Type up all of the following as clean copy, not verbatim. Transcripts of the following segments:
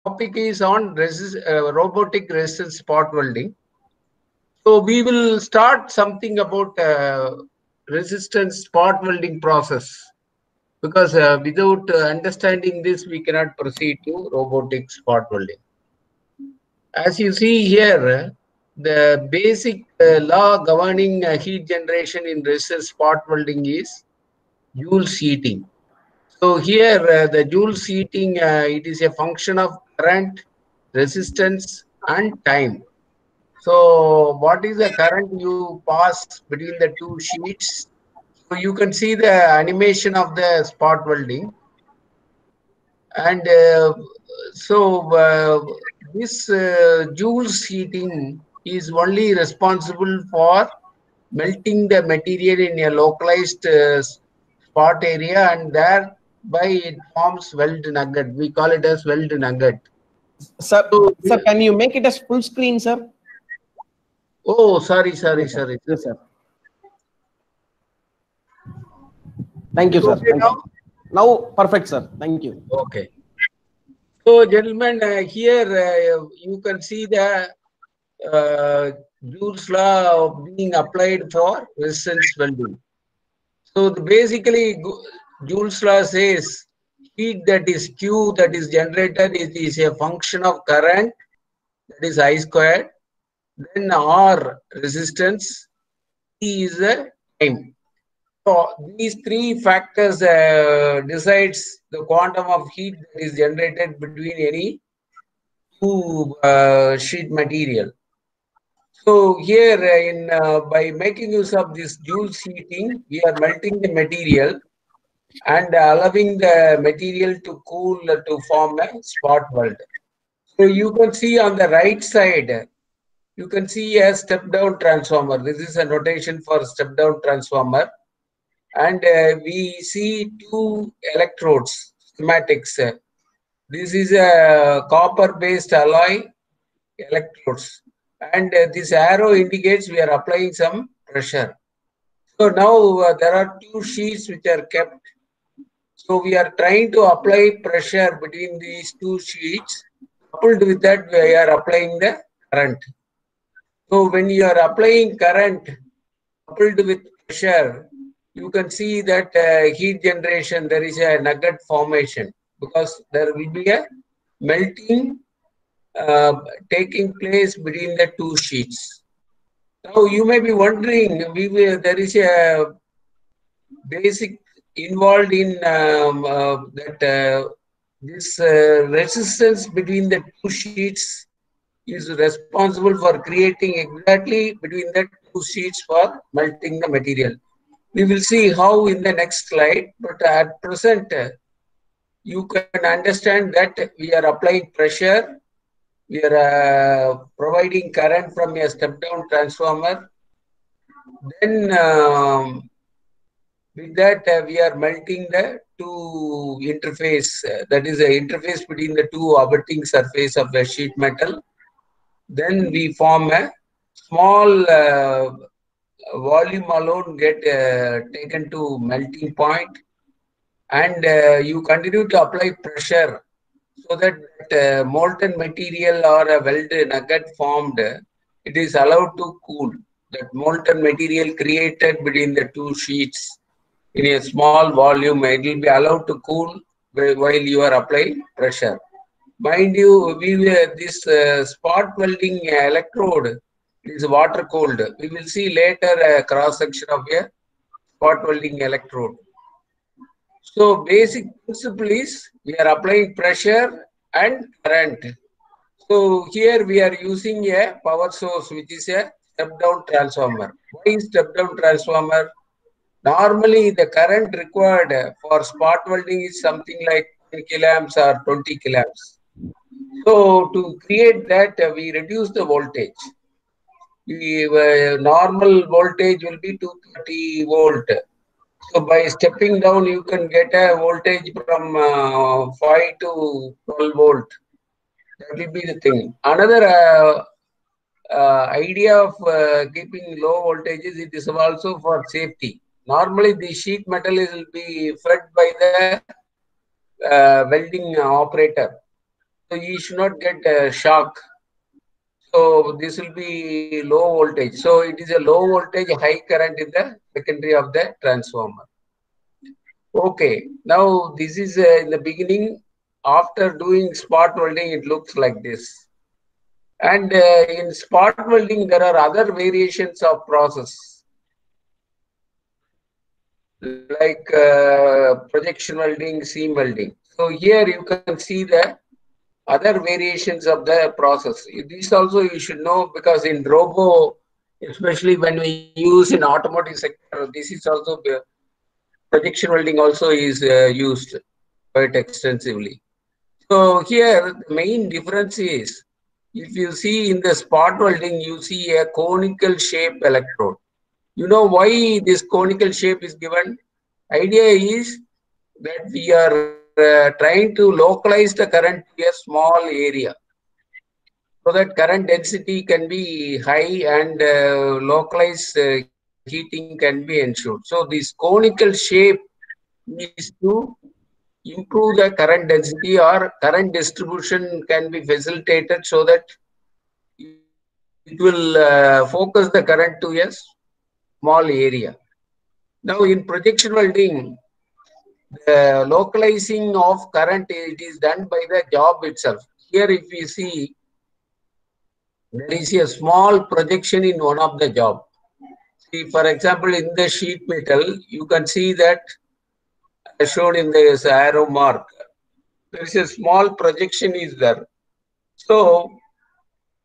topic is on robotic resistance spot welding. So we will start something about resistance spot welding process, because without understanding this, we cannot proceed to robotic spot welding. As you see here, the basic law governing heat generation in resistance spot welding is Joule heating. So here the Joule heating, it is a function of current, resistance and time. So what is the current you pass between the two sheets? So you can see the animation of the spot welding. And this Joule heating is only responsible for melting the material in a localized spot area, and thereby it forms weld nugget. We call it as weld nugget. Sir, So, sir, can you make it as full screen, sir? oh, sorry. Yes, sir. Sorry. Yes, sir. Thank you, sir. Okay Thank now? you. Now, perfect, sir. Thank you. Okay. So, gentlemen, here you can see the Joule's law being applied for resistance welding. So, basically, Joule's law says heat that is Q that is generated is a function of current, that is I squared, then R resistance, T is the time. So these three factors decides the quantum of heat that is generated between any two sheet material. So here by making use of this Joule heating, we are melting the material and allowing the material to cool to form a spot weld. So you can see on the right side, you can see a step down transformer. This is a notation for step down transformer. And we see two electrodes, schematics. This is a copper based alloy electrodes. And this arrow indicates we are applying some pressure. So now there are two sheets which are kept. So we are trying to apply pressure between these two sheets. Coupled with that, we are applying the current. So when you are applying current coupled with pressure, you can see that heat generation, there is a nugget formation, because there will be a melting taking place between the two sheets. Now you may be wondering, there is a basic involved in this resistance between the two sheets is responsible for creating exactly between the two sheets for melting the material. We will see how in the next slide, but at present you can understand that we are applying pressure, we are providing current from a step down transformer, then with that we are melting the two interface, that is the interface between the two abutting surface of the sheet metal. Then we form a small volume alone get taken to melting point, and you continue to apply pressure so that molten material or a weld nugget formed, it is allowed to cool. That molten material created between the two sheets in a small volume, it will be allowed to cool while you are applying pressure. Mind you, this spot welding electrode is water cooled. We will see later a cross section of a spot welding electrode. So basic principle is we are applying pressure and current. So here we are using a power source which is a step down transformer. Why step down transformer? Normally the current required for spot welding is something like 10 kiloamps or 20 kiloamps. So to create that, we reduce the voltage. Normal voltage will be 230 volt. So by stepping down, you can get a voltage from 5 to 12 volt. That will be the thing. Another idea of keeping low voltages, it is also for safety. Normally, the sheet metal will be fed by the welding operator. So you should not get a shock. So this will be low voltage. So it is a low voltage, high current in the secondary of the transformer. Okay, now this is in the beginning. After doing spot welding, it looks like this. And in spot welding, there are other variations of process, like projection welding, seam welding. So here you can see the other variations of the process. This also you should know, because in robo, especially when we use in automotive sector, this is also projection welding also is used quite extensively. So here the main difference is, if you see in the spot welding, you see a conical shape electrode. You know why this conical shape is given? Idea is that we are trying to localize the current to a small area, so that current density can be high and localized heating can be ensured. So this conical shape is to improve the current density, or current distribution can be facilitated, so that it will focus the current to a small area. Now in projection welding, the localizing of current, it is done by the job itself. Here if you see, there is a small projection in one of the job. See, for example, in the sheet metal, you can see that shown in this arrow mark, there is a small projection is there. So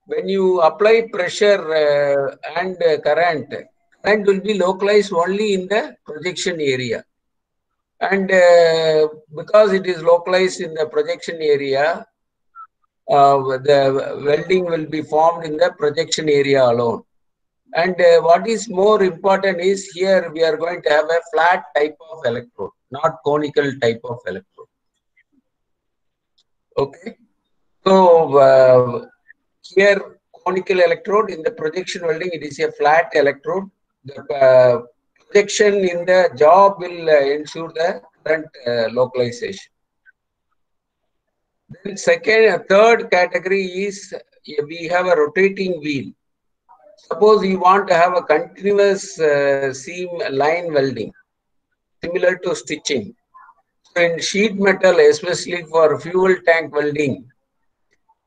when you apply pressure and current will be localized only in the projection area. And because it is localized in the projection area, the welding will be formed in the projection area alone. And what is more important is, here we are going to have a flat type of electrode, not conical type of electrode. Okay. So here conical electrode, in the projection welding, it is a flat electrode. The projection in the job will ensure the current localization. Then third category is, we have a rotating wheel. Suppose you want to have a continuous seam line welding, similar to stitching. So in sheet metal, especially for fuel tank welding,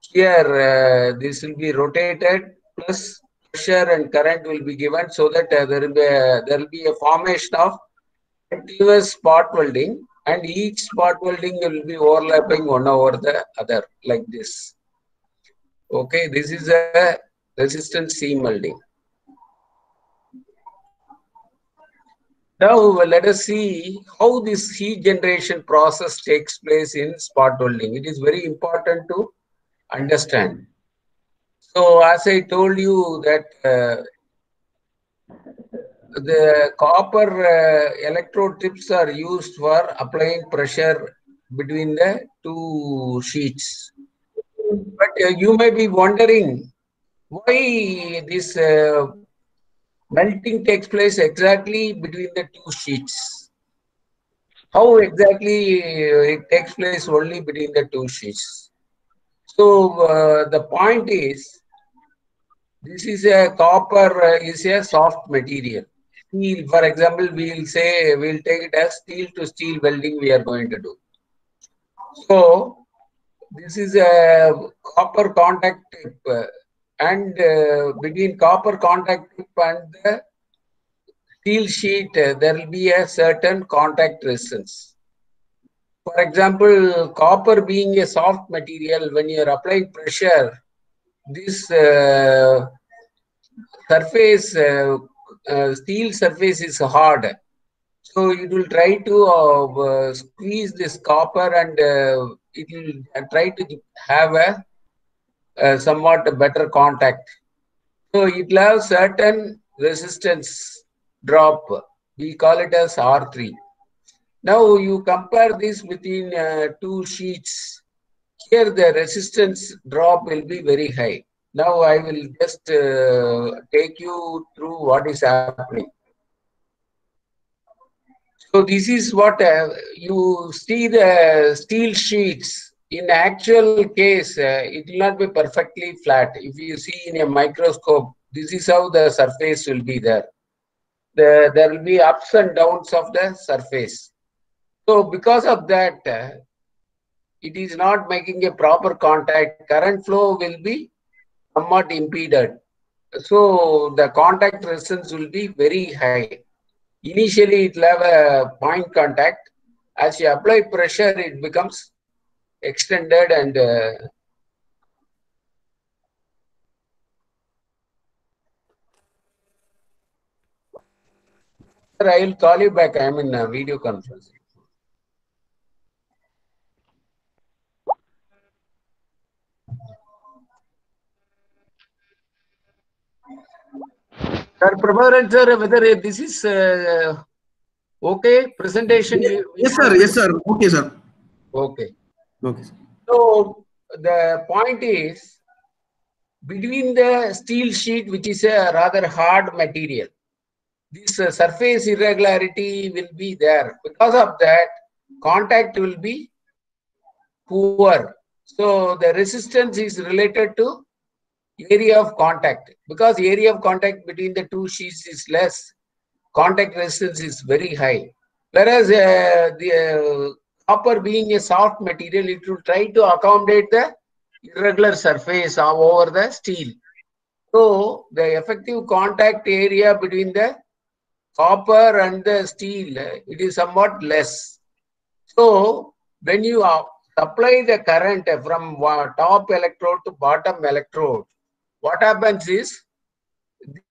here this will be rotated, plus pressure and current will be given, so that there will be a formation of continuous spot welding, and each spot welding will be overlapping one over the other like this. Okay, this is a resistance seam welding. Now let us see how this heat generation process takes place in spot welding. It is very important to understand. So as I told you that the copper electrode tips are used for applying pressure between the two sheets. But you may be wondering why this melting takes place exactly between the two sheets. How exactly it takes place only between the two sheets? So the point is, this is a copper is a soft material. Steel, for example, we'll take it as steel to steel welding we are going to do. So this is a copper contact tip, and between copper contact tip and the steel sheet, there will be a certain contact resistance. For example, copper being a soft material, when you are applying pressure, this surface, steel surface is hard. So it will try to squeeze this copper, and it will try to have a somewhat better contact. So it will have certain resistance drop. We call it as R3. Now you compare this between two sheets. Here the resistance drop will be very high. Now I will just take you through what is happening. So this is what you see, the steel sheets. in actual case, it will not be perfectly flat. If you see in a microscope, this is how the surface will be there. There will be ups and downs of the surface. So because of that, it is not making a proper contact. Current flow will be somewhat impeded. So the contact resistance will be very high. Initially, it will have a point contact. As you apply pressure, it becomes extended and I will call you back. I am in a video conference. Sir, Prabharan sir, whether this is okay presentation? Yes, sir. Yes, sir. Okay, sir. Okay. Okay, sir. So the point is, between the steel sheet, which is a rather hard material, this surface irregularity will be there. Because of that, contact will be poor. So the resistance is related to area of contact. Because area of contact between the two sheets is less, contact resistance is very high. Whereas the copper being a soft material, it will try to accommodate the irregular surface over the steel. So the effective contact area between the copper and the steel, it is somewhat less. So when you supply the current from top electrode to bottom electrode, what happens is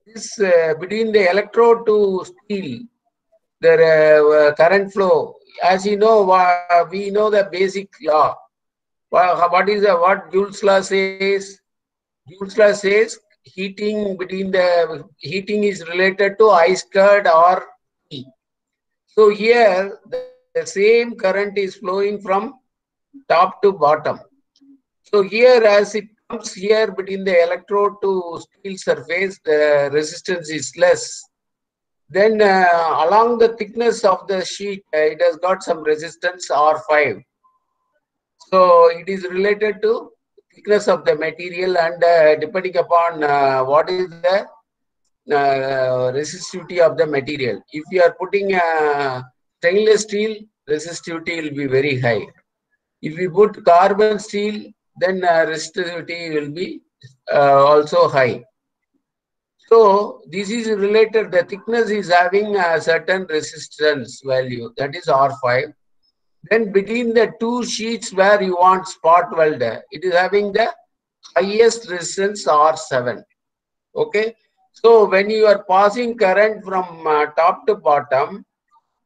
this between the electrode to steel, the current flow, as you know, we know the basic law. What Joule's law says? Joule's law says heating is related to I squared or E. So here the same current is flowing from top to bottom. So here, as it comes here between the electrode to steel surface, the resistance is less. Then along the thickness of the sheet, it has got some resistance R5. So it is related to thickness of the material, and depending upon what is the resistivity of the material. If you are putting stainless steel, resistivity will be very high. If we put carbon steel, then resistivity will be also high. So this is related, the thickness is having a certain resistance value, that is R5. Then between the two sheets where you want spot weld, it is having the highest resistance R7. Okay. So when you are passing current from top to bottom,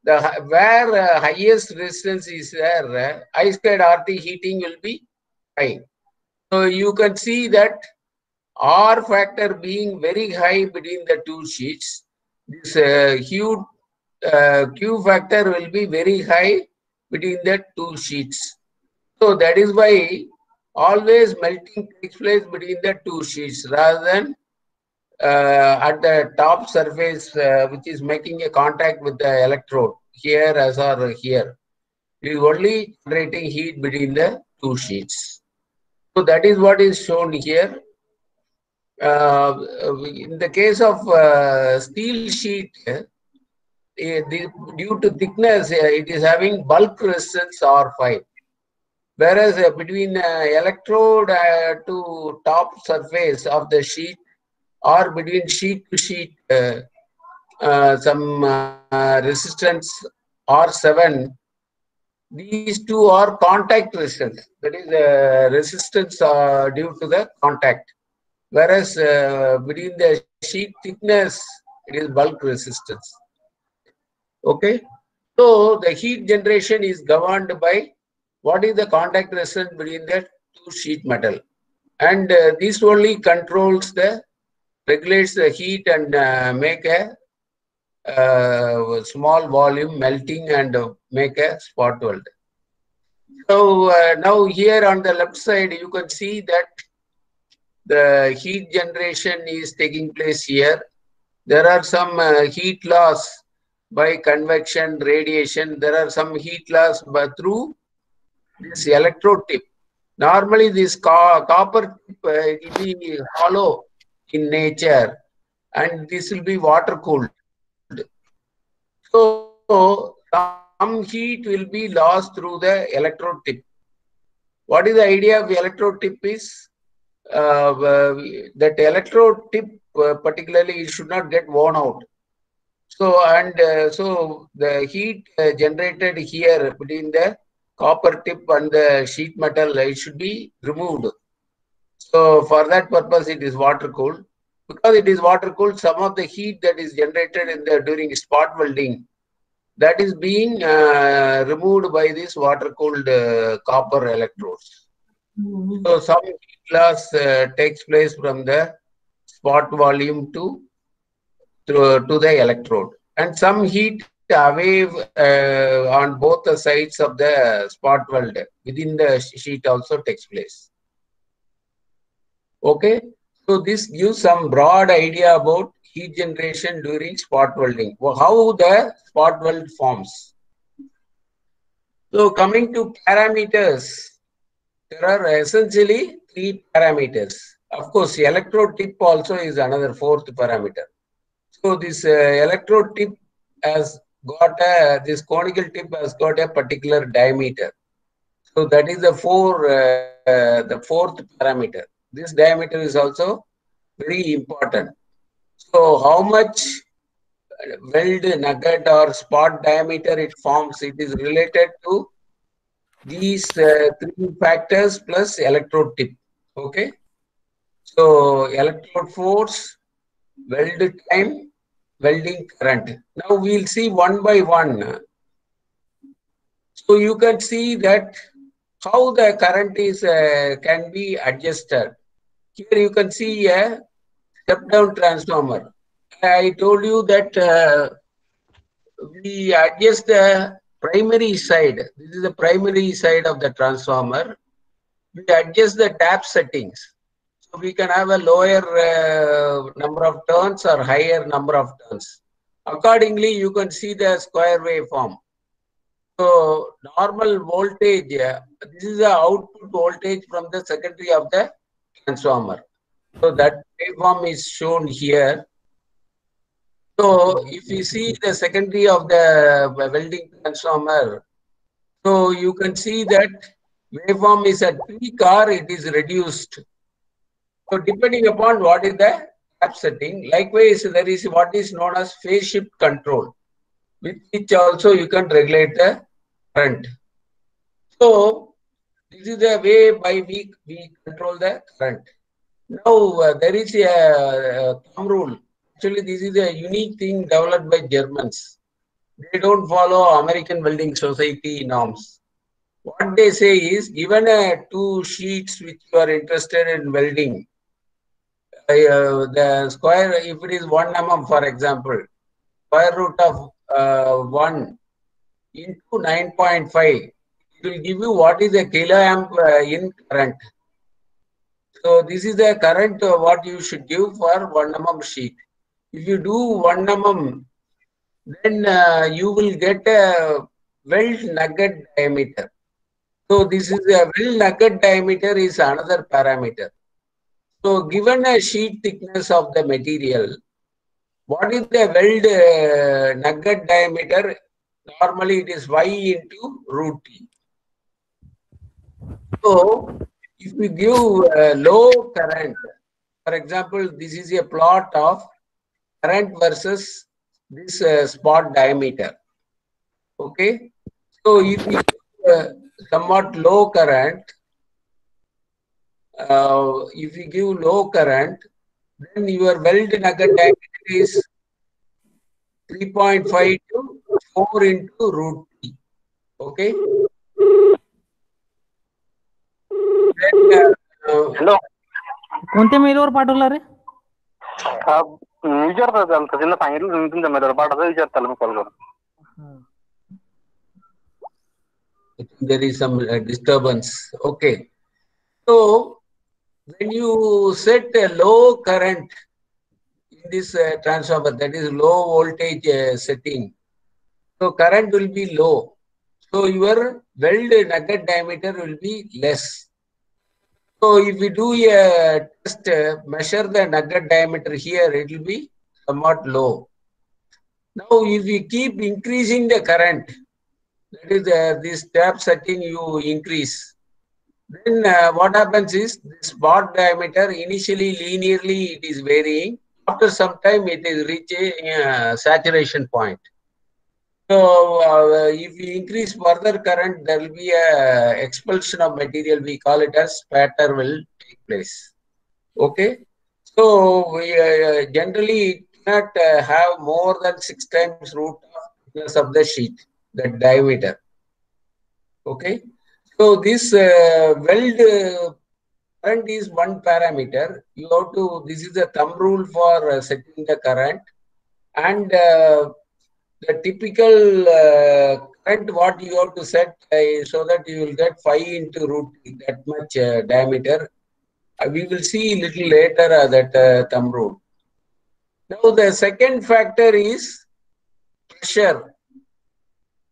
where highest resistance is there, I squared RT heating will be high. So you can see that R factor being very high between the two sheets, this huge Q factor will be very high between the two sheets. So that is why always melting takes place between the two sheets rather than at the top surface, which is making a contact with the electrode here as or here. It is only generating heat between the two sheets. So that is what is shown here. In the case of steel sheet, due to thickness, it is having bulk resistance R5. Whereas between electrode to top surface of the sheet, or between sheet to sheet, some resistance R7, these two are contact resistance. That is resistance due to the contact. Whereas between the sheet thickness, it is bulk resistance. Okay. So the heat generation is governed by what is the contact resistance between the two sheet metal. And this only controls regulates the heat and make a small volume melting and make a spot weld. So now here on the left side, you can see that the heat generation is taking place here. There are some heat loss by convection, radiation. There are some heat loss through this electrode tip. Normally, this copper tip, it will be hollow in nature, and this will be water cooled. So some heat will be lost through the electrode tip. What is the idea of electrode tip is that electrode tip particularly it should not get worn out. So so the heat generated here between the copper tip and the sheet metal it should be removed. So for that purpose it is water cooled. Because it is water cooled, some of the heat that is generated in the during spot welding that is being removed by this water cooled copper electrodes. So some heat loss takes place from the spot volume to the electrode, and some heat away on both the sides of the spot weld within the sheet also takes place. Okay, so this gives some broad idea about heat generation during spot welding, how the spot weld forms. So coming to parameters, there are essentially 3 parameters. Of course, electrode tip also is another 4th parameter. So this electrode tip has got this conical tip has got a particular diameter. So that is the 4th parameter. This diameter is also very important. So how much weld nugget or spot diameter it forms, it is related to these 3 factors plus electrode tip. Okay. So electrode force, weld time, welding current. Now we'll see one by one. So you can see that how the current is can be adjusted. Here you can see a step-down transformer. I told you that we adjust the primary side. This is the primary side of the transformer. We adjust the tap settings. So we can have a lower number of turns or higher number of turns. Accordingly, you can see the square waveform. So normal voltage, this is the output voltage from the secondary of the transformer. So that waveform is shown here. So if you see the secondary of the welding transformer, so you can see that waveform is at peak or it is reduced. So depending upon what is the tap setting, likewise there is what is known as phase shift control, with which also you can regulate the current. So this is the way by which we control the current. Now there is a thumb rule. Actually, this is a unique thing developed by Germans. They don't follow American Welding Society norms. What they say is, given 2 sheets which you are interested in welding, the square, if it is 1 mm, for example, square root of 1 into 9.5, it will give you what is a kiloamp in current. So this is the current what you should give for 1 mm sheet. If you do 1 mm, then you will get a weld nugget diameter. So this is a weld nugget diameter is another parameter. So given a sheet thickness of the material, what is the weld nugget diameter? Normally it is y into root t. So if we give low current, for example, this is a plot of current versus this spot diameter. Okay. So if we give somewhat low current, if you give low current, then your weld nugget diameter is 3.5 to 4 into root t. Okay. Then, hello कोणत्या मेलवर पाठवला रे? विचारता त्याला त्यांना सांगितलं तुम्ही तुमच्या मेलवर पाठवता विचारताला मी कॉल करून. there is some disturbance. Okay. So when you set a low current in this transformer, that is low voltage setting, so current will be low. So your weld nugget diameter will be less. So if we do a test, measure the nugget diameter here, it will be somewhat low. Now, if we keep increasing the current, that is this tap setting you increase, then what happens is this spot diameter initially linearly it is varying. After some time, it is reaching a saturation point. So if we increase further current, there will be a expulsion of material. We call it as spatter will take place. Okay. So we generally cannot have more than 6 times root of thickness of the sheet, the diameter. Okay. So this weld current is one parameter. You have to. This is a thumb rule for setting the current, and the typical current what you have to set so that you will get 5 into root that much diameter. We will see little later that thumb rule. Now the second factor is pressure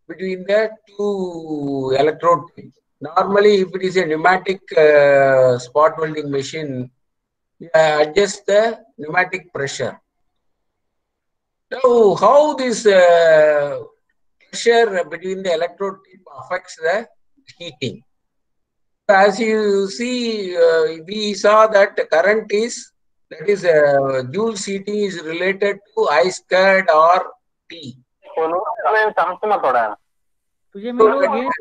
between the two electrode tips. Normally, if it is a pneumatic spot welding machine, we adjust the pneumatic pressure. Now, how this pressure between the electrode tip affects the heating? As you see, we saw that current is, that is Joule's heating is related to I squared or T. तुझे मैं लोग gate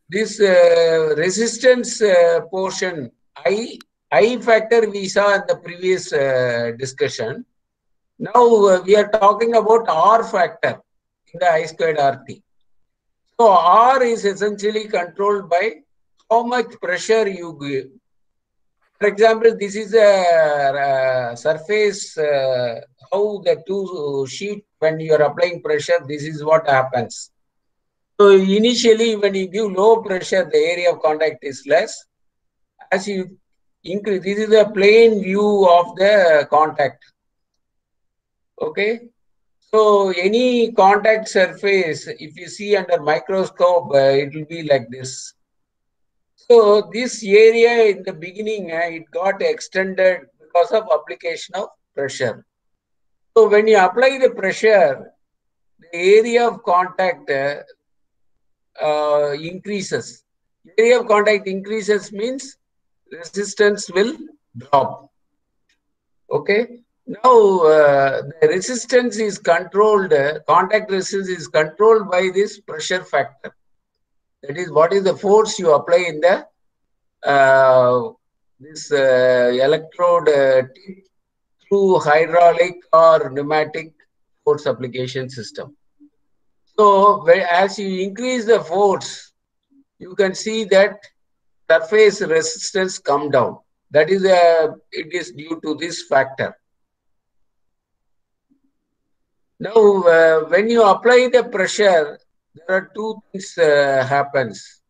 This resistance portion, I factor we saw in the previous discussion. Now we are talking about R factor in the I squared RT. So R is essentially controlled by how much pressure you give. For example, this is a surface, how the two sheet, when you are applying pressure, this is what happens. So initially, when you give low pressure, the area of contact is less. As you increase, this is a plain view of the contact. Okay. So any contact surface, if you see under microscope, it will be like this. So this area in the beginning, it got extended because of application of pressure. So when you apply the pressure, the area of contact increases. Area of contact increases means resistance will drop. Okay. Now the resistance is controlled, contact resistance is controlled by this pressure factor. That is, what is the force you apply in the this electrode tip through hydraulic or pneumatic force application system. So as you increase the force, you can see that surface resistance come down. That is it is due to this factor. Now, when you apply the pressure, there are two things happens.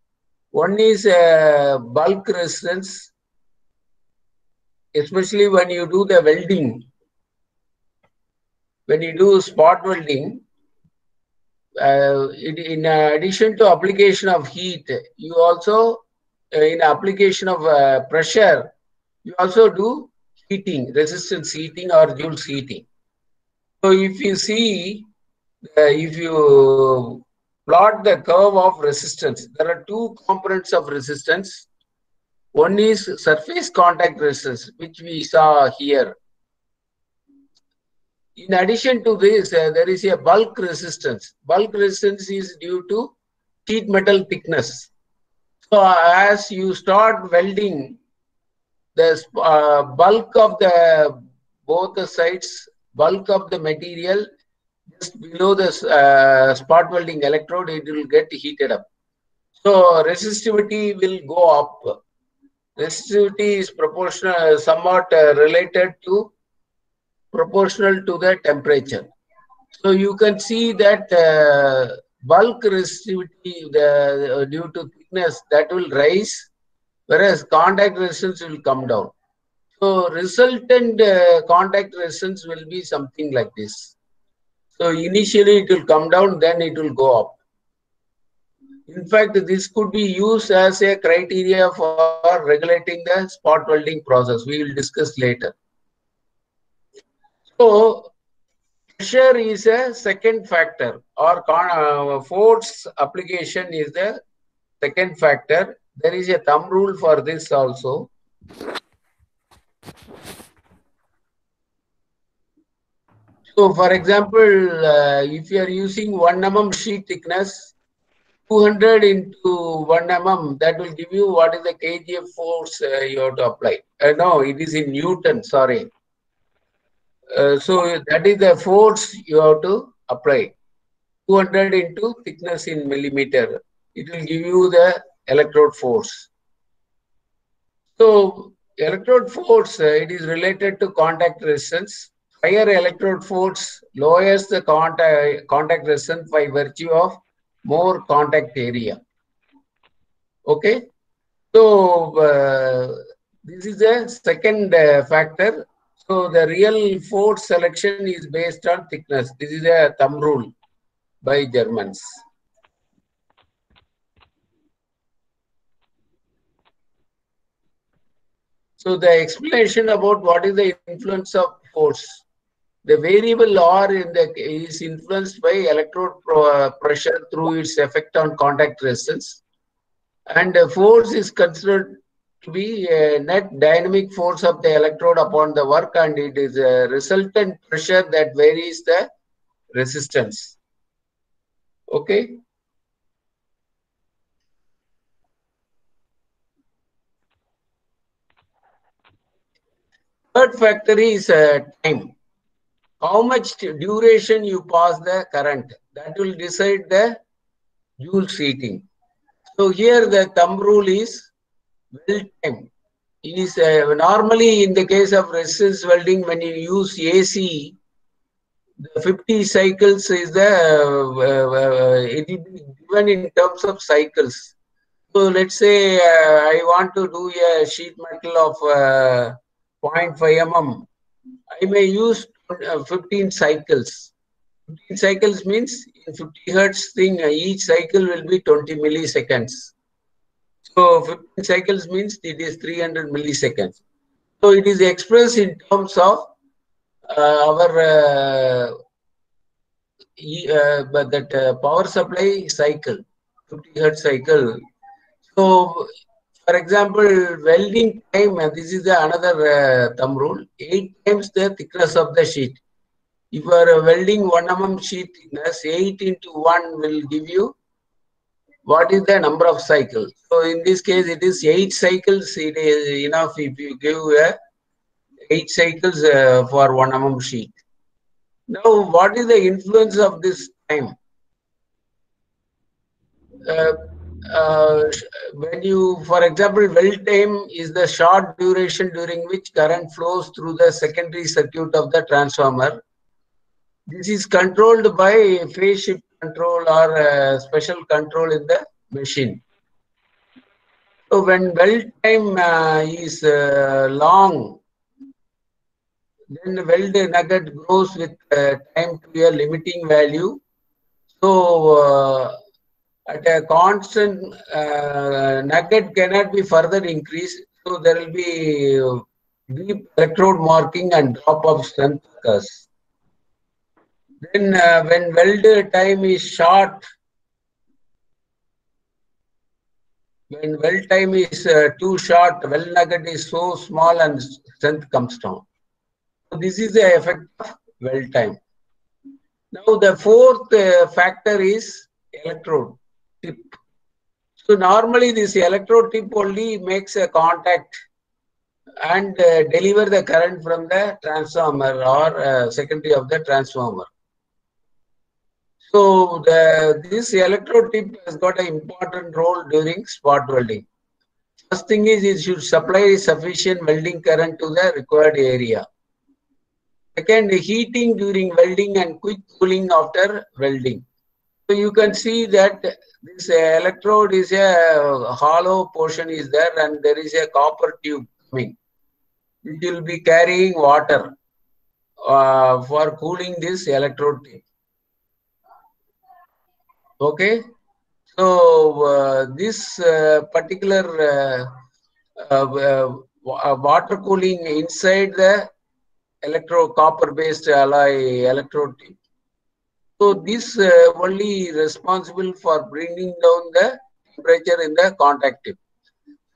One is bulk resistance, especially when you do the welding. When you do spot welding, in addition to application of heat, you also, in application of pressure, you also do heating, resistance heating or Joule's heating. So if you see, if you plot the curve of resistance, there are two components of resistance. One is surface contact resistance, which we saw here. In addition to this, there is a bulk resistance. Bulk resistance is due to sheet metal thickness. So as you start welding, the bulk of the both the sides, bulk of the material just below the spot welding electrode, it will get heated up. So resistivity will go up. Resistivity is proportional, somewhat related to proportional to the temperature. So you can see that bulk resistivity due to thickness, that will rise, whereas contact resistance will come down. So resultant contact resistance will be something like this. So initially it will come down, then it will go up. In fact, this could be used as a criteria for regulating the spot welding process. We will discuss later. So, pressure is a second factor, or force application is the second factor. There is a thumb rule for this also. So, for example, if you are using 1 mm sheet thickness, 200 into 1 mm, that will give you what is the kg of force you have to apply. No, it is in Newton, sorry. So that is the force you have to apply. 200 into thickness in millimeter. It will give you the electrode force. So electrode force, it is related to contact resistance. Higher electrode force lowers the contact resistance by virtue of more contact area. Okay. So this is a second factor. So the real force selection is based on thickness. This is a thumb rule by Germans. So the explanation about what is the influence of force. The variable R is influenced by electrode pressure through its effect on contact resistance. And force is considered to be a net dynamic force of the electrode upon the work, and it is a resultant pressure that varies the resistance. Okay. Third factor is time. How much duration you pass the current, that will decide the Joule's heating. So here the thumb rule is weld time. It is normally in the case of resistance welding, when you use AC, the 50 cycles is the it will be given in terms of cycles. So let's say I want to do a sheet metal of 0.5 mm. I may use 15 cycles. 15 cycles means in 50 hertz thing, each cycle will be 20 milliseconds. So 15 cycles means it is 300 milliseconds. So it is expressed in terms of our power supply cycle, 50 hertz cycle. So, for example, welding time, this is another thumb rule, 8 times the thickness of the sheet. If you are welding 1 mm sheet thickness, 8 into 1 will give you what is the number of cycles. So, in this case, it is 8 cycles. It is enough if you give 8 cycles for 1 mm sheet. Now, what is the influence of this time? When you, for example, weld time is the short duration during which current flows through the secondary circuit of the transformer. This is controlled by phase shift control or special control in the machine. So when weld time is long, then the weld nugget grows with time to a limiting value. So at a constant nugget cannot be further increased. So there will be deep electrode marking and drop of strength occurs. Then when weld time is short, when weld time is too short, weld nugget is so small and strength comes down. So this is the effect of weld time. Now the fourth factor is electrode tip. So normally this electrode tip only makes a contact and deliver the current from the transformer or secondary of the transformer. So this electrode tip has got an important role during spot welding. First thing is it should supply sufficient welding current to the required area. Second, heating during welding and quick cooling after welding. So you can see that this electrode is a hollow portion is there, and there is a copper tube coming. It will be carrying water for cooling this electrode tip. Okay. So this particular water cooling inside the copper based alloy electrode tip. So this only responsible for bringing down the temperature in the contact tip.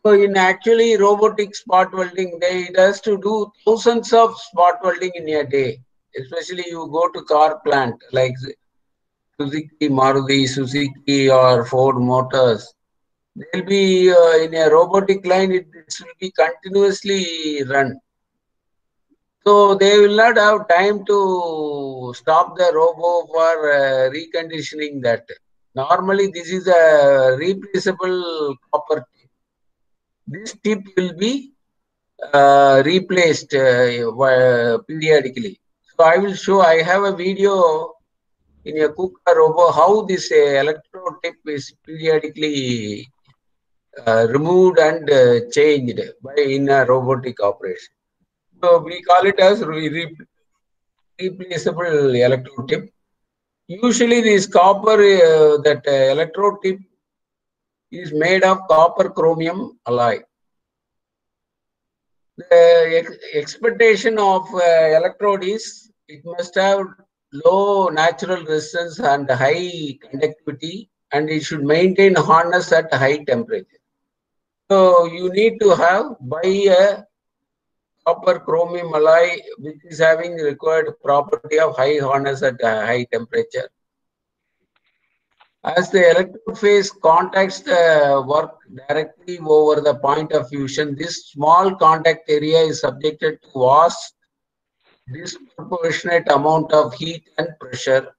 So in actually robotic spot welding, it has to do thousands of spot welding in a day. Especially you go to car plant like Suzuki, Maruti, Suzuki or Ford Motors. They'll be in a robotic line, it will be continuously run. So they will not have time to stop the robo for reconditioning that. Normally, this is a replaceable copper tip. This tip will be replaced periodically. So I will show, I have a video in a KUKA robo how this electrode tip is periodically removed and changed in a robotic operation. So we call it as replaceable electrode tip. Usually this copper, electrode tip is made of copper chromium alloy. The expectation of electrode is it must have low natural resistance and high conductivity, and it should maintain hardness at high temperature. So you need to buy a copper chromium alloy which is having required property of high hardness at high temperature. As the electrode phase contacts the work directly over the point of fusion, this small contact area is subjected to vast disproportionate amount of heat and pressure.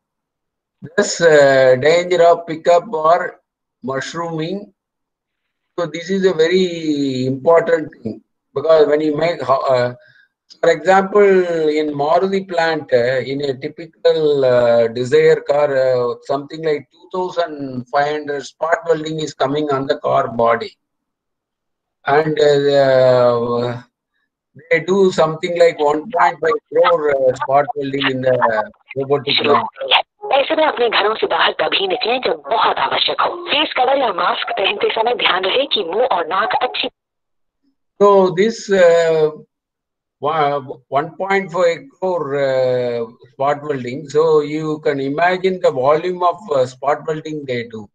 Thus, danger of pickup or mushrooming. So this is a very important thing because when you make, for example, in Maruti plant, in a typical Dzire car, something like 2,500 spot welding is coming on the car body. And they do something like 1.5 crore spot welding in the robotic line. ऐसे में अपने घरों से बाहर तभी निकलें जब बहुत आवश्यक हो। फेस कवर या मास्क पहनते समय ध्यान रहे कि मुंह और नाक अच्छी। So this 1.5 crore spot welding. So you can imagine the volume of spot welding they do.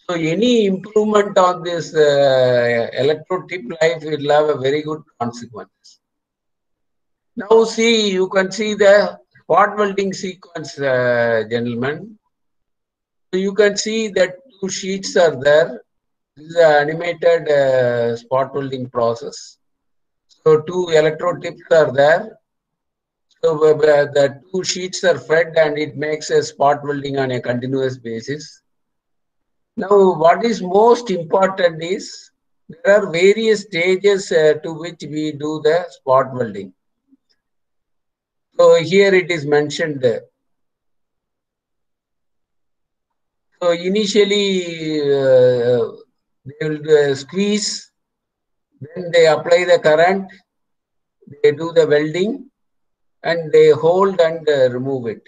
So any improvement on this electrode tip life will have a very good consequence. Now see, you can see the spot welding sequence, gentlemen. So you can see that two sheets are there. This is an animated spot welding process. So two electrode tips are there. So the two sheets are fed and it makes a spot welding on a continuous basis. Now what is most important is there are various stages to which we do the spot welding. So here it is mentioned. So initially they will squeeze, then they apply the current, they do the welding, and they hold and remove it.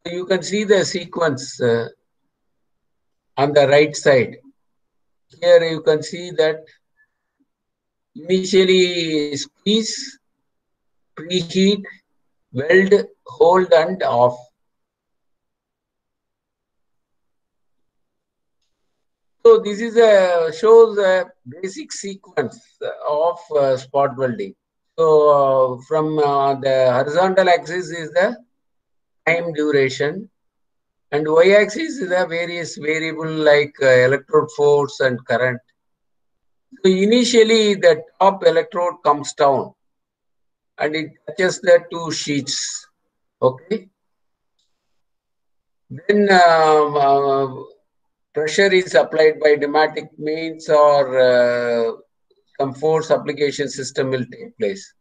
So you can see the sequence on the right side. Here you can see that initially squeeze, preheat, weld, hold, and off. So this is shows a basic sequence of spot welding. So from the horizontal axis is the time duration, and y-axis is the various variable like electrode force and current. So initially the top electrode comes down and it touches the two sheets. Okay. Then pressure is applied by pneumatic means or some force application system will take place.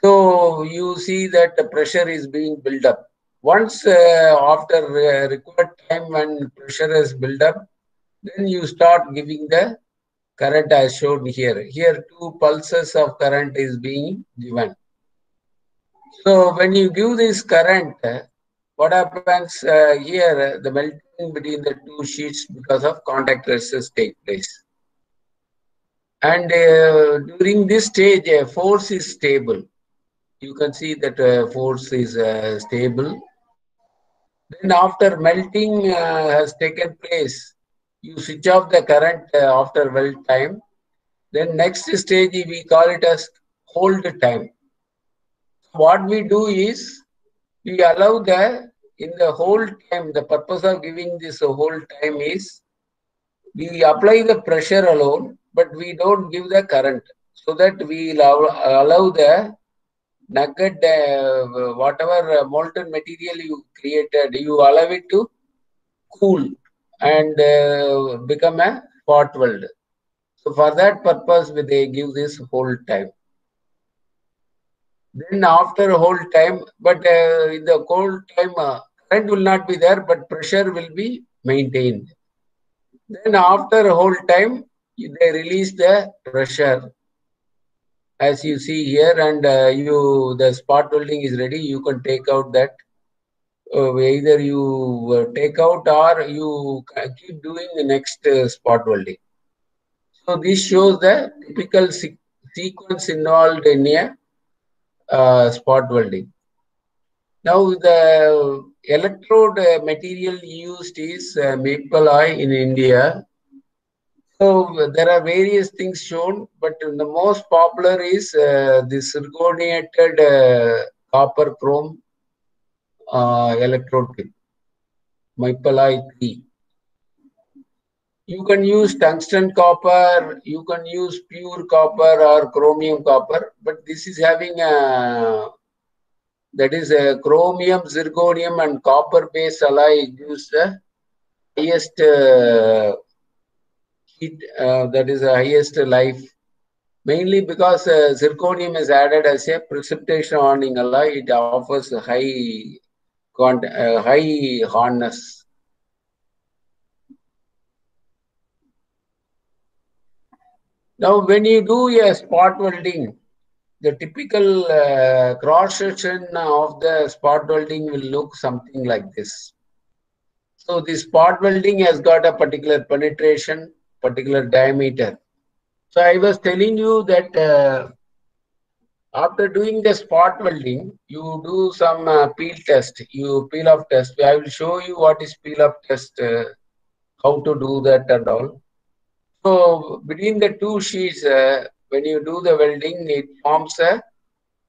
So you see that the pressure is being built up. Once after required time when pressure is built up, then you start giving the current as shown here. Here 2 pulses of current is being given. So when you give this current, what happens here? The melting between the two sheets because of contact resistance take place. And during this stage, force is stable. You can see that force is stable. Then after melting has taken place, you switch off the current after well time. Then next stage we call it as hold time. What we do is we allow in the whole time, the purpose of giving this whole time is we apply the pressure alone, but we don't give the current, so that we allow the nugget, whatever molten material you created, you allow it to cool and become a spot weld. So for that purpose, they give this whole time. Then after a whole time, but in the cold time, current will not be there, but pressure will be maintained. Then after a whole time, they release the pressure, as you see here, and the spot welding is ready. You can take out that. Either you take out or you keep doing the next spot welding. So this shows the typical sequence involved in a spot welding. Now the electrode material used is maple alloy in India. So there are various things shown, but the most popular is this zirconiated copper chrome electrode kit, maple alloy 3. You can use tungsten copper, you can use pure copper or chromium copper, but this is having that is a chromium, zirconium and copper based alloy gives the highest heat, that is the highest life, mainly because zirconium is added as a precipitation hardening alloy. It offers a high hardness. Now, when you do a spot welding, the typical cross section of the spot welding will look something like this. So the spot welding has got a particular penetration, particular diameter. So I was telling you that after doing the spot welding, you do some peel test. You peel off test. I will show you what is peel off test, how to do that and all. So between the two sheets, when you do the welding, it forms a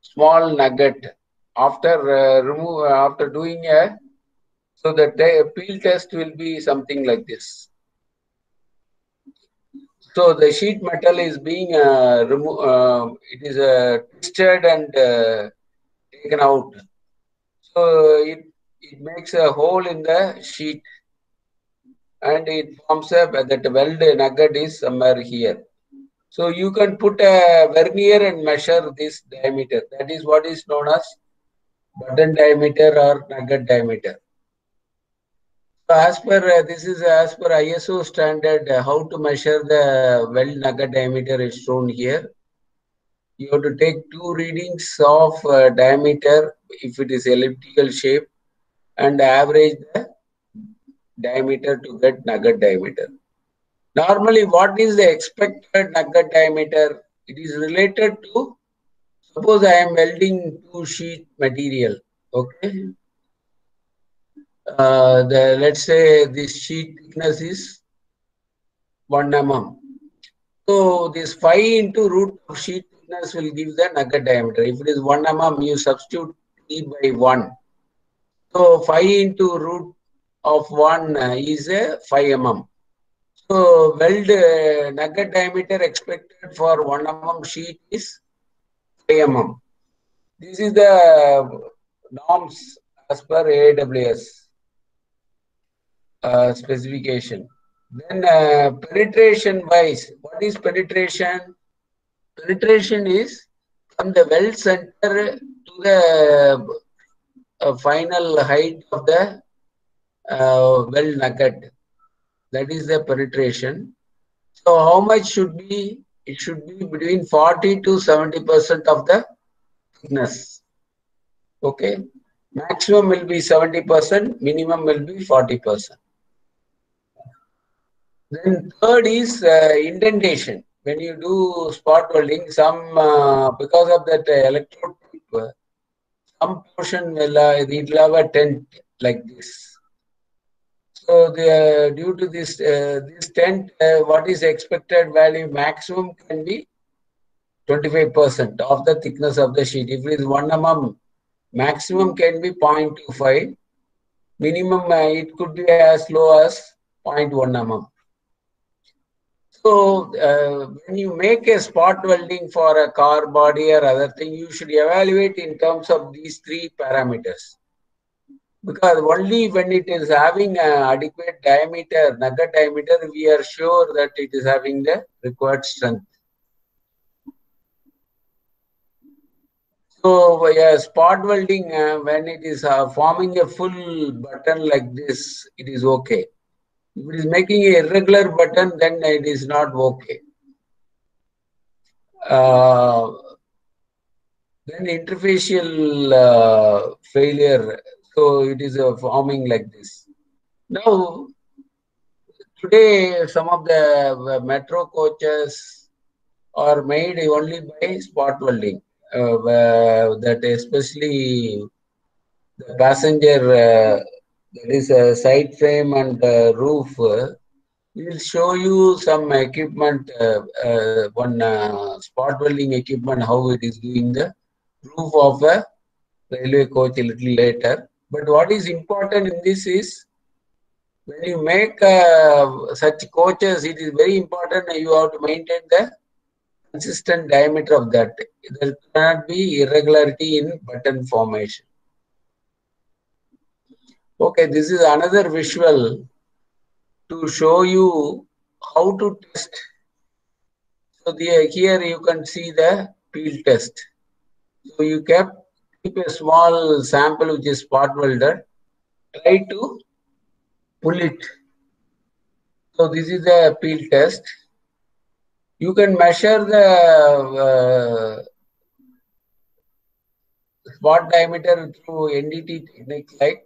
small nugget. After doing so the peel test will be something like this. So the sheet metal is being it is twisted and taken out. So it makes a hole in the sheet and it forms a that weld nugget is somewhere here. So you can put a vernier and measure this diameter. That is what is known as button diameter or nugget diameter. So as per this is as per ISO standard, how to measure the weld nugget diameter is shown here. You have to take 2 readings of diameter if it is elliptical shape and average the diameter to get nugget diameter. Normally, what is the expected nugget diameter? It is related to, suppose I am welding 2 sheet material, okay? Let's say this sheet thickness is 1 mm. So this 5 into root of sheet thickness will give the nugget diameter. If it is 1 mm, you substitute T by 1. So 5 into root of 1 is a 5 mm. So weld nugget diameter expected for 1 mm sheet is 5 mm. This is the norms as per AWS specification. Then penetration wise, what is penetration? Penetration is from the weld center to the final height of the weld nugget. That is the penetration. So how much should be? It should be between 40 to 70% of the thickness. Okay. Maximum will be 70%, minimum will be 40%. Then third is indentation. When you do spot welding, because of that electrode tip, some portion will have a tent like this. So due to this tent, what is expected value maximum can be 25% of the thickness of the sheet. If it is 1 mm, maximum can be 0.25. Minimum it could be as low as 0.1 mm. So when you make a spot welding for a car body or other thing, you should evaluate in terms of these three parameters. Because only when it is having an adequate diameter, nugget diameter, we are sure that it is having the required strength. So spot welding, when it is forming a full button like this, it is okay. If it is making a irregular button, then it is not okay. Then interfacial failure, so it is forming like this. Now, today some of the metro coaches are made only by spot welding. That especially the passenger, that is a side frame and roof. We'll show you some equipment, one spot welding equipment, how it is doing the roof of a railway coach a little later. But what is important in this is, when you make such coaches, it is very important that you have to maintain the consistent diameter of that. There cannot be irregularity in button formation. Okay, this is another visual to show you how to test. So here you can see the peel test. So you keep a small sample which is spot welded, try to pull it. So this is the peel test. You can measure the spot diameter through NDT technique like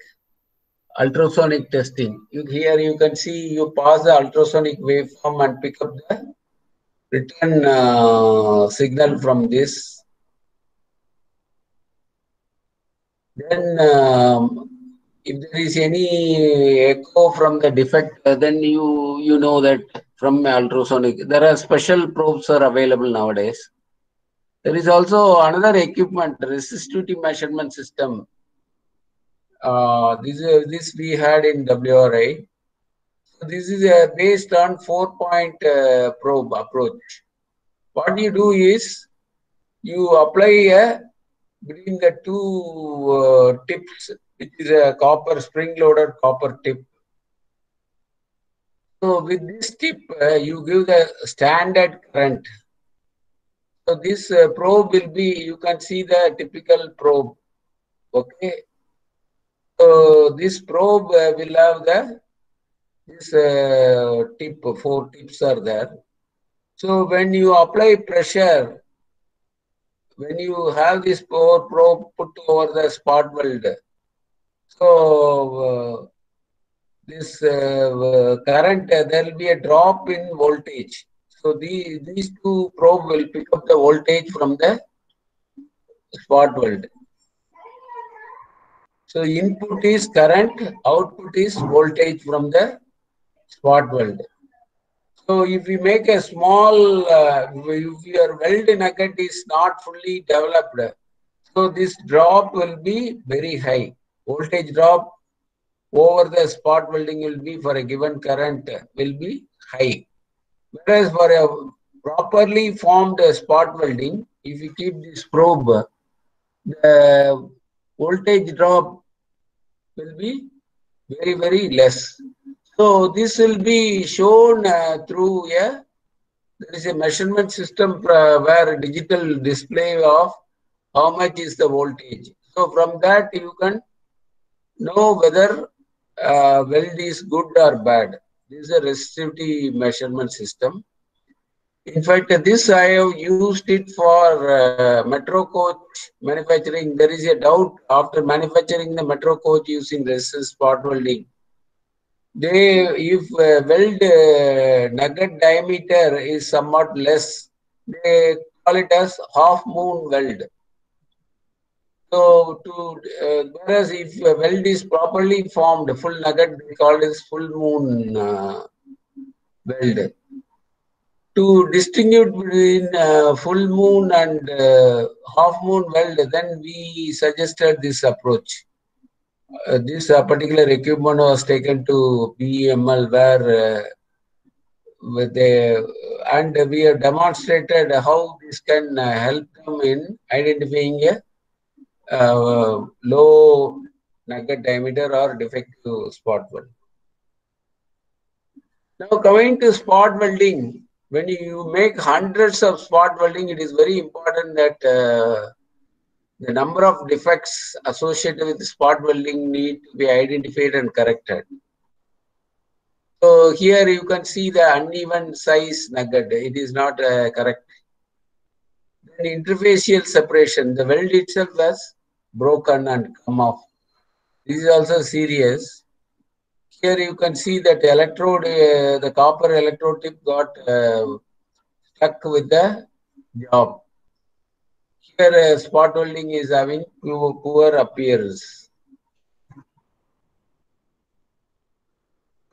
ultrasonic testing. Here you can see you pass the ultrasonic waveform and pick up the return signal from this. Then if there is any echo from the defect, then you know that from ultrasonic. There are special probes are available nowadays. There is also another equipment, resistivity measurement system. This we had in WRI. So this is based on 4-point probe approach. What you do is you apply between the two tips, which is a copper spring-loaded copper tip. So with this tip, you give the standard current. So this probe will be, you can see the typical probe. Okay. So this probe will have this tip, 4 tips are there. So when you apply pressure, when you have this probe put over the spot weld, so this current, there will be a drop in voltage. So these two probe will pick up the voltage from the spot weld. So input is current, output is voltage from the spot weld. So if we make a small, if your weld nugget is not fully developed, so this drop will be very high. Voltage drop over the spot welding will be, for a given current, will be high. Whereas for a properly formed spot welding, if you keep this probe, the voltage drop will be very, very less. So this will be shown through there is a measurement system where a digital display of how much is the voltage. So from that you can know whether weld is good or bad. This is a resistivity measurement system. In fact, this I have used it for metro coach manufacturing. There is a doubt after manufacturing the metro coach using resistance spot welding. If weld nugget diameter is somewhat less, they call it as half moon weld. So, whereas if a weld is properly formed, full nugget, they call it full moon weld. To distinguish between full moon and half moon weld, then we suggested this approach. This particular equipment was taken to BEML where and we have demonstrated how this can help them in identifying a low nugget diameter or defective spot weld. Now coming to spot welding, when you make hundreds of spot welding, it is very important that the number of defects associated with spot welding need to be identified and corrected. So here you can see the uneven size nugget. It is not correct. Then interfacial separation. The weld itself has broken and come off. This is also serious. Here you can see that the electrode, the copper electrode tip got stuck with the job. Here spot welding is having poor appearance.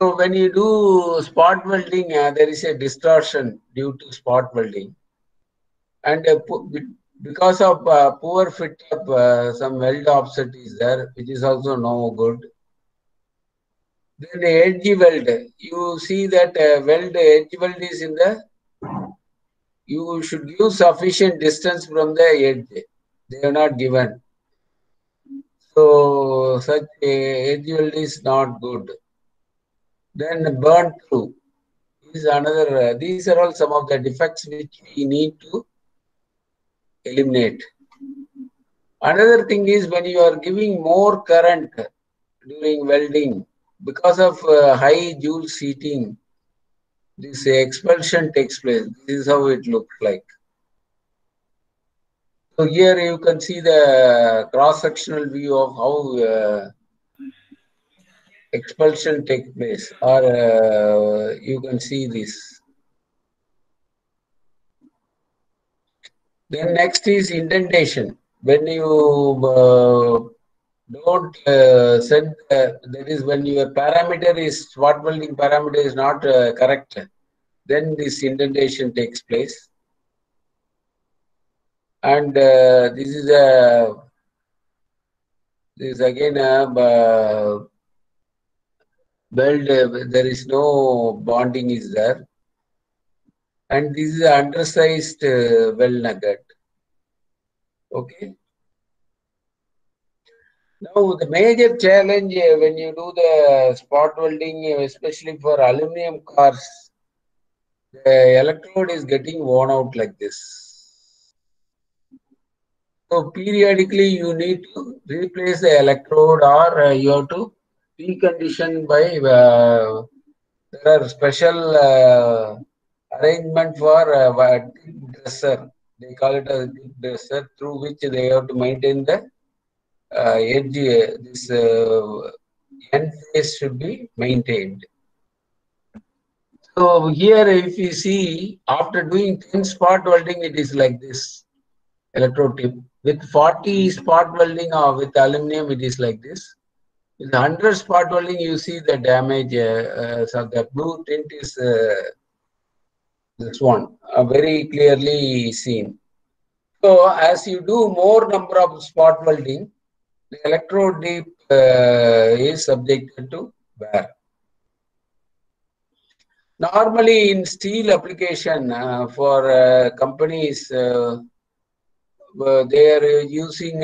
So when you do spot welding, there is a distortion due to spot welding. And because of poor fit up, some weld offset is there, which is also no good. Then the edge weld, you see that edge weld is in the, you should give sufficient distance from the edge. They are not given. So such edge weld is not good. Then burn through is another. These are all some of the defects which we need to eliminate. Another thing is when you are giving more current during welding, because of high joule heating, this expulsion takes place. This is how it looks like. So here you can see the cross-sectional view of how expulsion takes place, or you can see this. Then next is indentation. When you don't set, that is when your parameter is, spot welding parameter is not correct, then this indentation takes place. And this is again a weld, there is no bonding is there. And this is an undersized weld nugget. Okay. Now, the major challenge when you do the spot welding, especially for aluminum cars, the electrode is getting worn out like this. So, periodically, you need to replace the electrode, or you have to recondition by, there are special arrangement for tip dresser. They call it a tip dresser, through which they have to maintain the edge, this end face should be maintained. So here if you see, after doing 10 spot welding, it is like this electrode tip. With 40 spot welding or with aluminum, it is like this. With 100 spot welding, you see the damage. So the blue tint is this one, very clearly seen. So as you do more number of spot welding, the electrode tip is subjected to wear. Normally in steel application for companies, they are using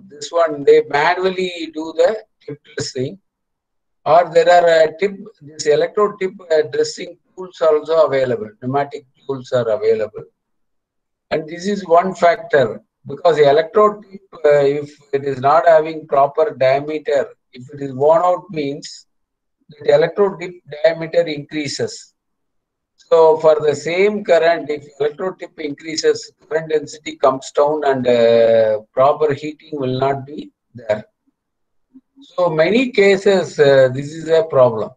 this one, they manually do the tip dressing, or there are this electrode tip dressing tools also available, pneumatic tools are available. And this is one factor, because the electrode tip, if it is not having proper diameter, if it is worn out, means the electrode tip diameter increases. So for the same current, if electrode tip increases, current density comes down and proper heating will not be there. So many cases, this is a problem.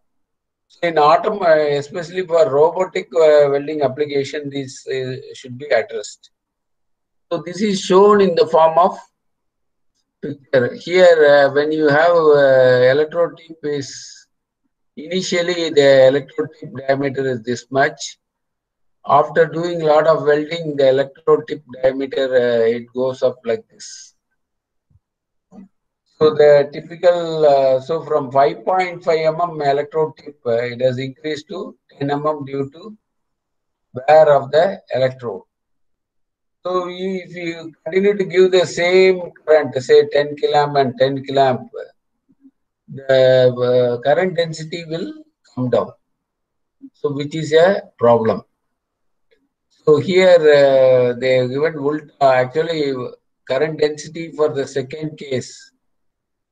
So in autumn, especially for robotic welding application, this should be addressed. So this is shown in the form of picture. Here, when you have electrode tip is initially the electrode tip diameter is this much. After doing a lot of welding, the electrode tip diameter it goes up like this. So the typical, so from 5.5 mm electrode tip, it has increased to 10 mm due to wear of the electrode. So if you continue to give the same current, say 10 kiloamp and 10 kiloamp, the current density will come down. So which is a problem. So here they have given actually current density for the second case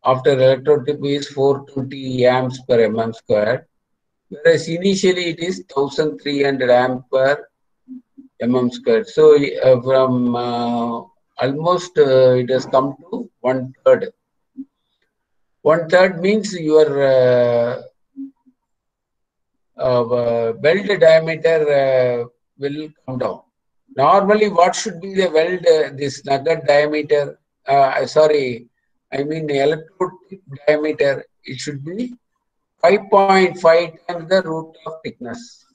after electrode tip is 420 amps per mm square, whereas initially it is 1300 amp per mm square. So from almost it has come to 1/3. 1/3 means your weld diameter will come down. Normally, what should be the weld, this nugget diameter? I mean electrode tip diameter. It should be 5.5 times the root of thickness.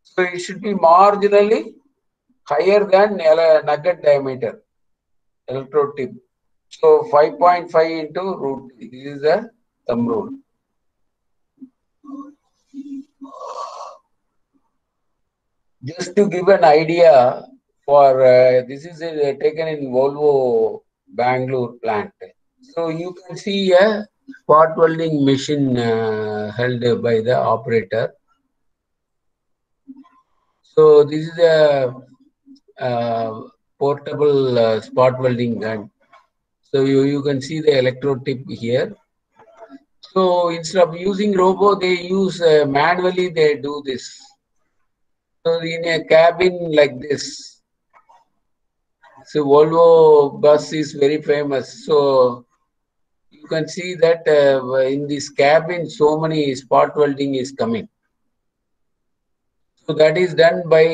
So it should be marginally higher than nugget diameter, electrode tip. So 5.5 into root. This is the thumb rule. Just to give an idea, for this is taken in Volvo Bangalore plant. So you can see a spot welding machine held by the operator. So this is a portable spot welding gun. So you can see the electrode tip here. So instead of using robo, they use manually. They do this. So in a cabin like this, so Volvo bus is very famous. So you can see that in this cabin, so many spot welding is coming. So that is done by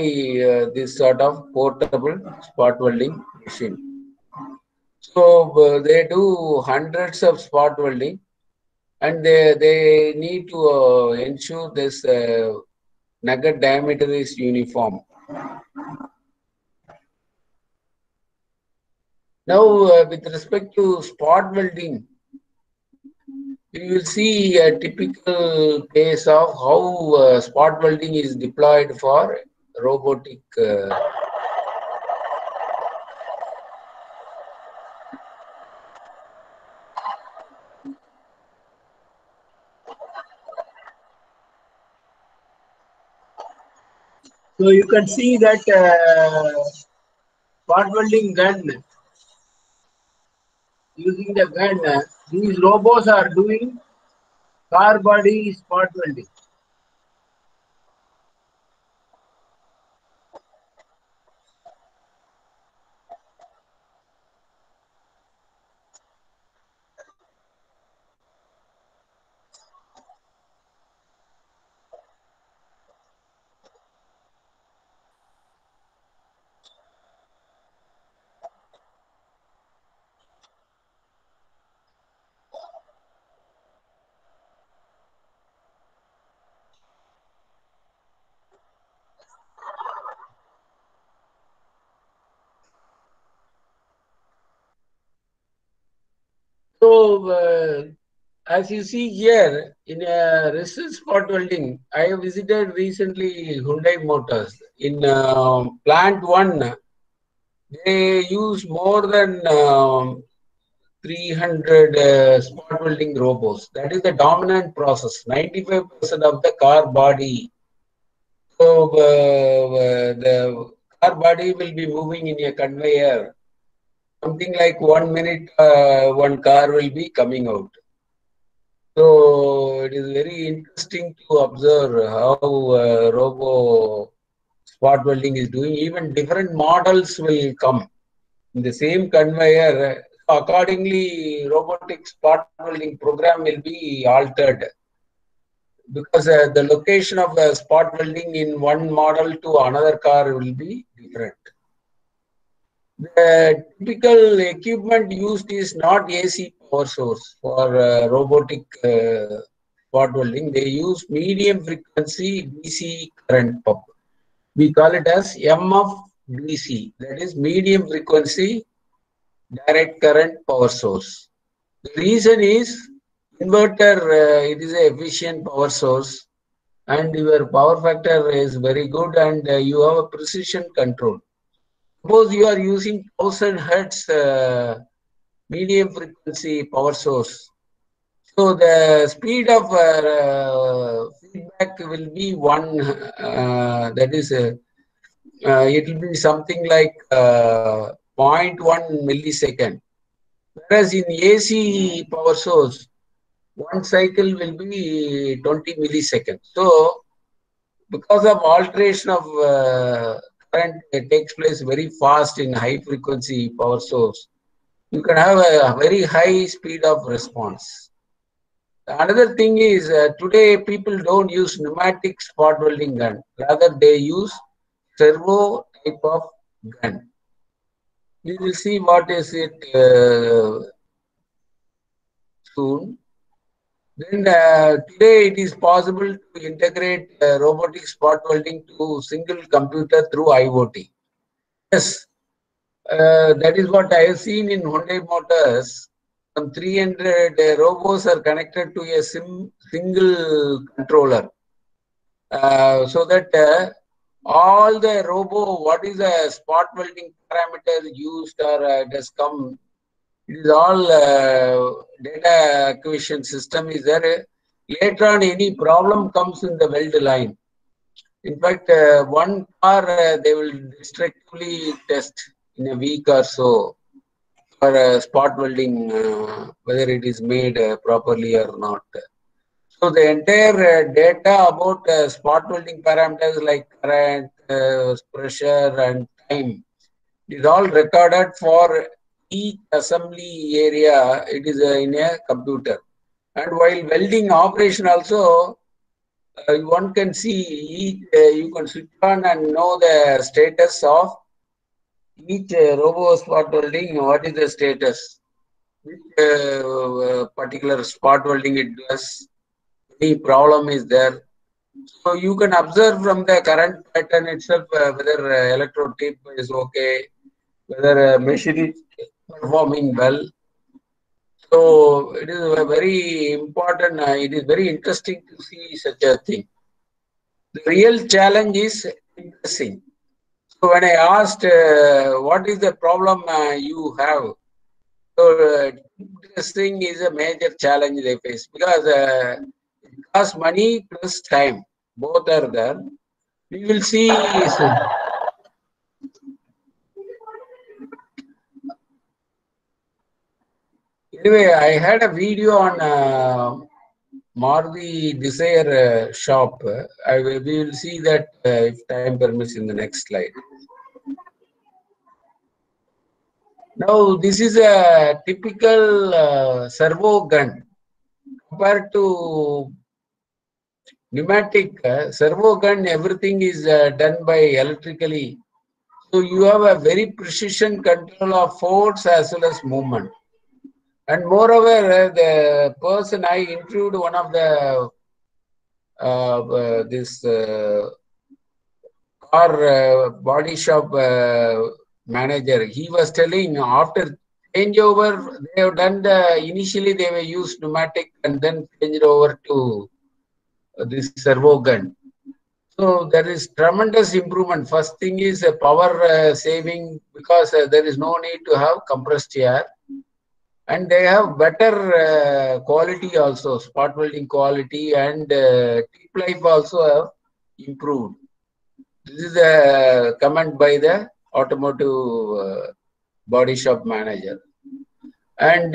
this sort of portable spot welding machine. So they do hundreds of spot welding, and they need to ensure this nugget diameter is uniform. Now, with respect to spot welding, we will see a typical case of how spot welding is deployed for robotic. So you can see that spot welding gun, using the gun, these robots are doing car body spot welding. So, as you see here, in a resistance spot welding, I have visited recently Hyundai Motors. In plant 1, they use more than 300 spot welding robots. That is the dominant process. 95% of the car body. So the car body will be moving in a conveyor. Something like 1 minute, one car will be coming out. So it is very interesting to observe how robo spot welding is doing. Even different models will come in the same conveyor. Accordingly, robotic spot welding program will be altered because the location of the spot welding in one model to another car will be different. The typical equipment used is not AC power source for robotic spot welding. They use medium frequency DC current pump. We call it as MFDC, that is medium frequency direct current power source. The reason is inverter, it is an efficient power source and your power factor is very good and you have a precision control. Suppose you are using 1000 hertz medium frequency power source. So the speed of feedback will be one, that is, it will be something like 0.1 millisecond. Whereas in AC power source, one cycle will be 20 milliseconds. So because of alteration of current takes place very fast in high frequency power source, you can have a very high speed of response. Another thing is today people don't use pneumatic spot welding gun, rather they use servo type of gun. We will see what is it soon. Then today it is possible to integrate robotic spot welding to single computer through IoT. Yes, that is what I have seen in Hyundai Motors. Some 300 robots are connected to a single controller. So that all the robo, what is the spot welding parameters used or it has come, it is all data acquisition system is there. Later on, any problem comes in the weld line. In fact, one car they will destructively test in a week or so for spot welding, whether it is made properly or not. So the entire data about spot welding parameters like current, pressure, and time is all recorded for each assembly area. It is in a computer. And while welding operation also, one can see each, you can switch on and know the status of each robo spot welding. What is the status? Which particular spot welding it does? Any problem is there? So you can observe from the current pattern itself whether electrode tip is okay, whether machine is performing well. So it is a very important, it is very interesting to see such a thing. The real challenge is impressing. So when I asked what is the problem you have, so impressing is a major challenge they face because it costs money plus time. Both are there. We will see. Anyway, I had a video on Maruti Desire shop. We will see that if time permits in the next slide. Now, this is a typical servo gun. Compared to pneumatic servo gun, everything is done by electrically. So you have a very precision control of force as well as movement. And moreover, the person I interviewed, one of the this car body shop manager, he was telling after changeover, they have done the initially they were used pneumatic and then changed over to this servo gun. So there is tremendous improvement. First thing is power saving because there is no need to have compressed air. And they have better quality also, spot welding quality and tip life also have improved. This is a comment by the automotive body shop manager. And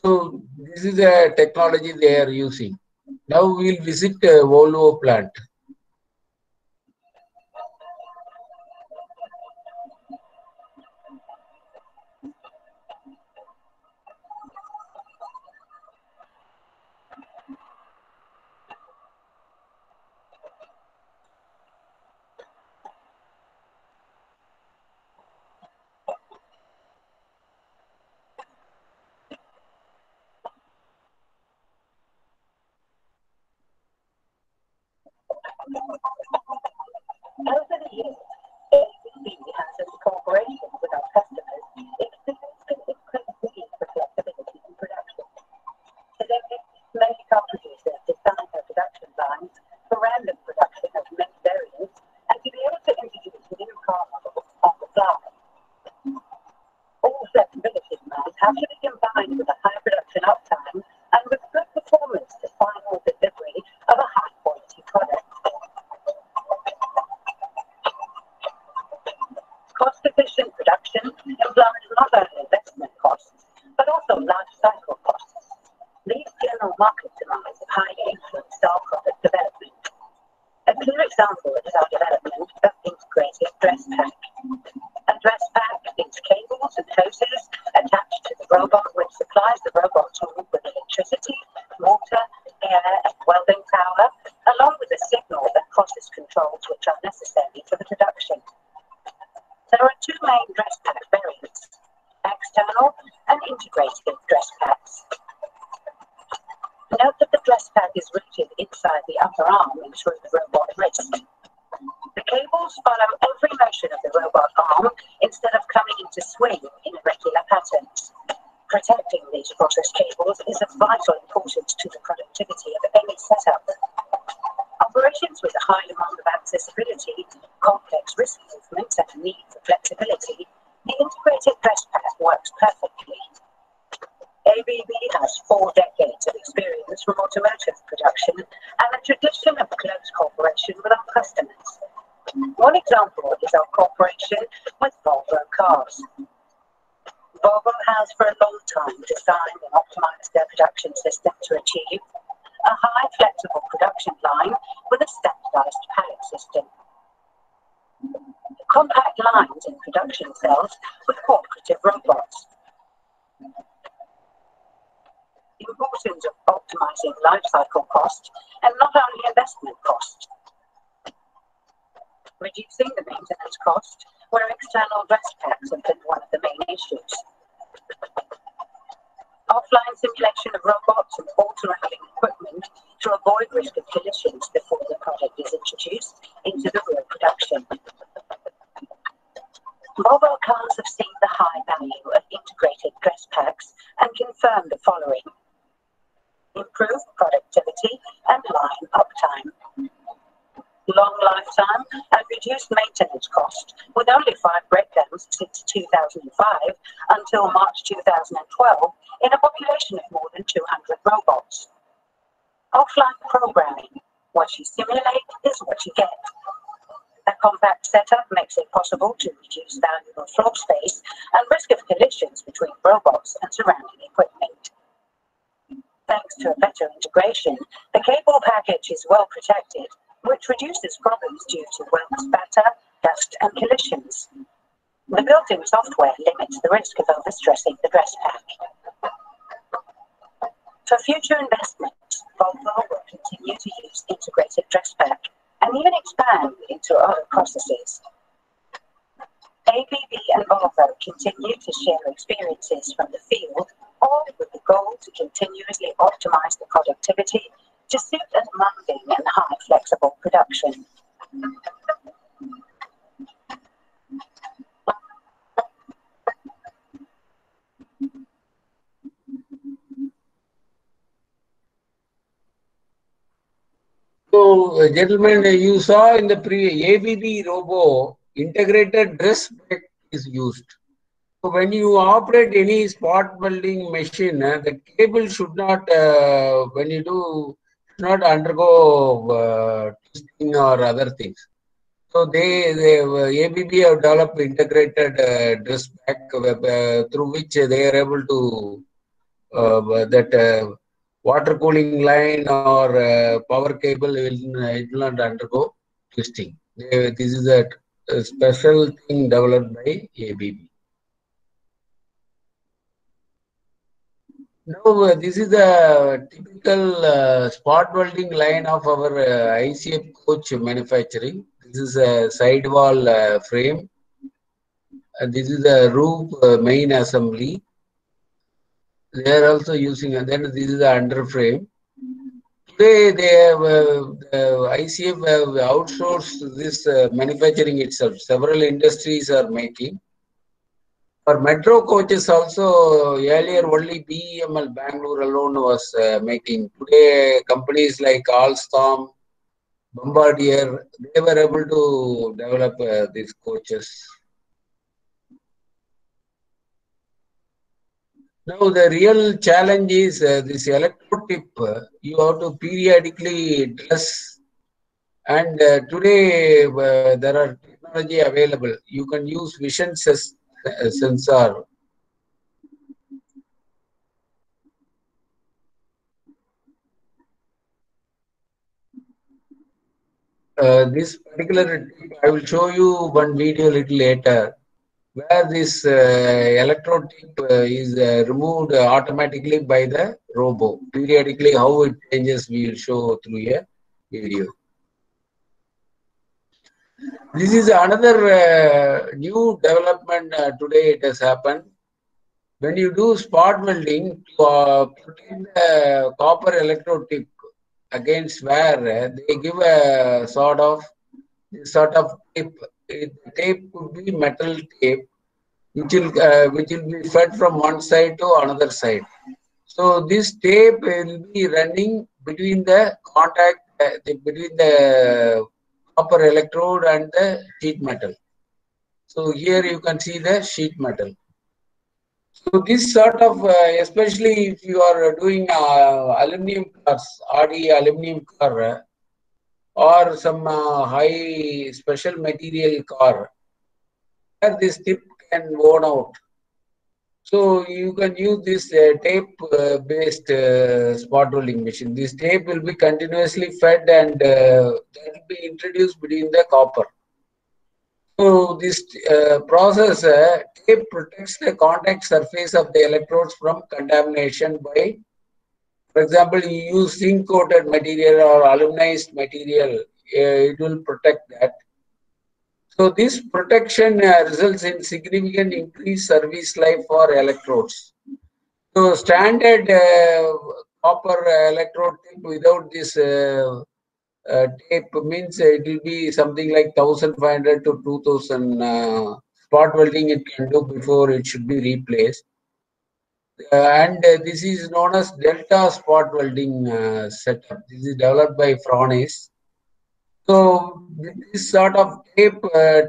So this is a technology they are using. Now we will visit Volvo plant. Over the years, ABB has, in cooperation with our customers, experienced an increased need for flexibility in production. Today, many car producers design their production lines for random production of many variants and to be able to introduce new car models on the fly. All flexibility demands have to be combined with a high production uptime and with good performance to final delivery of a high quality product. Cost-efficient production implies not only investment costs, but also life cycle costs. These general market demands have highly influenced our product development. A clear example is our development of integrated dress pack. A dress pack is cables and hoses attached to the robot, which supplies the robot tool with electricity, water, air, and welding power, along with a signal and process controls which are necessary for the production. There are two main dress pack variants, external and integrated dress packs. Note that the dress pack is rigid inside the upper arm and through the robot wrist. The cables follow every motion of the robot arm instead of coming into swing in irregular patterns. Protecting these process cables is of vital importance to the productivity of any setup. Operations with a high demand of accessibility, complex risk movements, and a need for flexibility, the integrated dress pack works perfectly. ABB has 4 decades of experience from automotive production and a tradition of close cooperation with our customers. One example is our cooperation with Volvo Cars. Volvo has for a long time designed and optimized their production system to achieve a high flexible production line with a standardized pallet system. Compact lines in production cells with cooperative robots. The importance of optimizing life cycle cost and not only investment cost. Reducing the maintenance cost where external dress packs have been one of the main issues. Offline simulation of robots and auto-handling equipment to avoid risk of collisions before the product is introduced into the real production. Volvo Cars have seen the high value of integrated dress packs and confirmed the following. Improved productivity and line uptime. Long lifetime and reduced maintenance cost, with only 5 breakdowns since 2005 until March 2012 in a population of more than 200 robots. Offline programming. What you simulate is what you get. A compact setup makes it possible to reduce valuable floor space and risk of collisions between robots and surrounding equipment. Thanks to a better integration, the cable package is well protected, which reduces problems due to weld spatter, dust, and collisions. The built-in software limits the risk of overstressing the dress pack. For future investments, Volvo will continue to use integrated dress pack and even expand into other processes. ABB and Volvo continue to share experiences from the field, all with the goal to continuously optimize the productivity to suit a demanding and high flexible production. So, gentlemen, you saw in the ABB Robo, integrated dress pack is used. So, when you operate any spot welding machine, the cable should not, when you do, should not undergo twisting or other things. So, ABB have developed integrated dress pack through which they are able to that water cooling line or power cable it will not undergo twisting. This is a special thing developed by ABB. Now, this is the typical spot welding line of our ICF coach manufacturing. This is a sidewall frame. And this is the roof main assembly. They are also using, and then this is the under frame. Today, they have, ICF have outsourced this manufacturing itself. Several industries are making. For metro coaches also, earlier only BEML Bangalore alone was making. Today, companies like Alstom, Bombardier, they were able to develop these coaches. Now, the real challenge is this electro tip. You have to periodically dress. And today, there are technology available. You can use vision sensor. This particular tip, I will show you one video a little later, where this electrode tip is removed automatically by the robo. Periodically, how it changes, we will show through a video. This is another new development today. It has happened. When you do spot welding, to protect the copper electrode tip against wear, they give a sort of tape. Tape could be metal tape, which will be fed from one side to another side. So this tape will be running between the contact between the copper electrode and the sheet metal. So here you can see the sheet metal. So this sort of, especially if you are doing aluminum cars, RD aluminum car, or some high special material car, where this tip can worn out. So you can use this tape-based spot welding machine. This tape will be continuously fed and that will be introduced between the copper. So this process, tape protects the contact surface of the electrodes from contamination by, for example, you use zinc-coated material or aluminized material, it will protect that. So this protection results in significant increased service life for electrodes. So standard copper electrode tip without this tape means it will be something like 1,500 to 2,000 spot welding it can do before it should be replaced. And this is known as delta spot welding setup. This is developed by Fronis. So with this sort of tape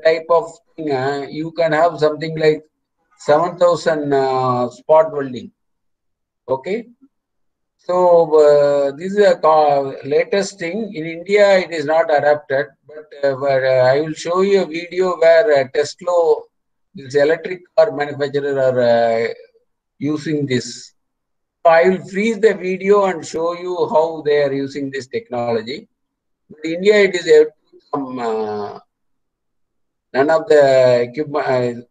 type of thing, you can have something like 7,000 spot welding. Okay. So this is a latest thing. In India, it is not adapted, but I will show you a video where Tesla, this electric car manufacturer, are using this. So I will freeze the video and show you how they are using this technology. But in India, it is none of the equipment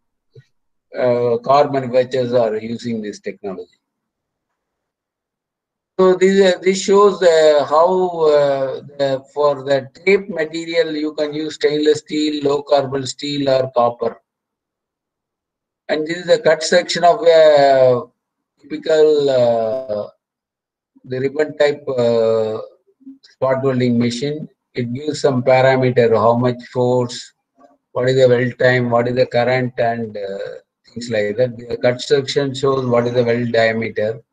car manufacturers are using this technology. So this shows how for the tape material you can use stainless steel, low carbon steel, or copper. And this is a cut section of a typical the ribbon type spot welding machine. It gives some parameter, how much force, what is the weld time, what is the current, and things like that. The cut section shows what is the weld diameter.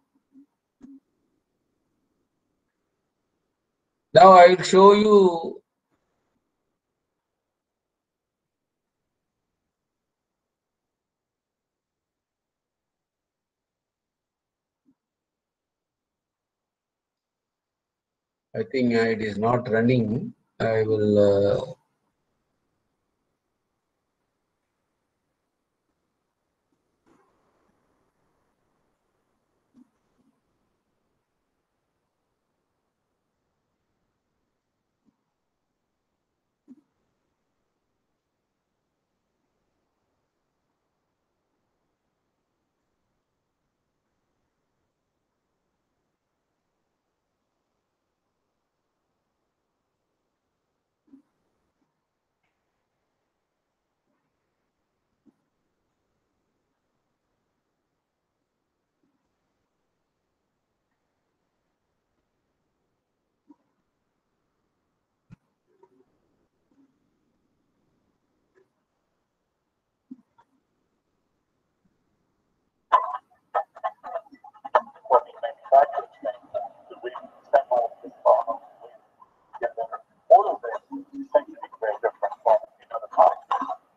Now I will show you I think it is not running. I will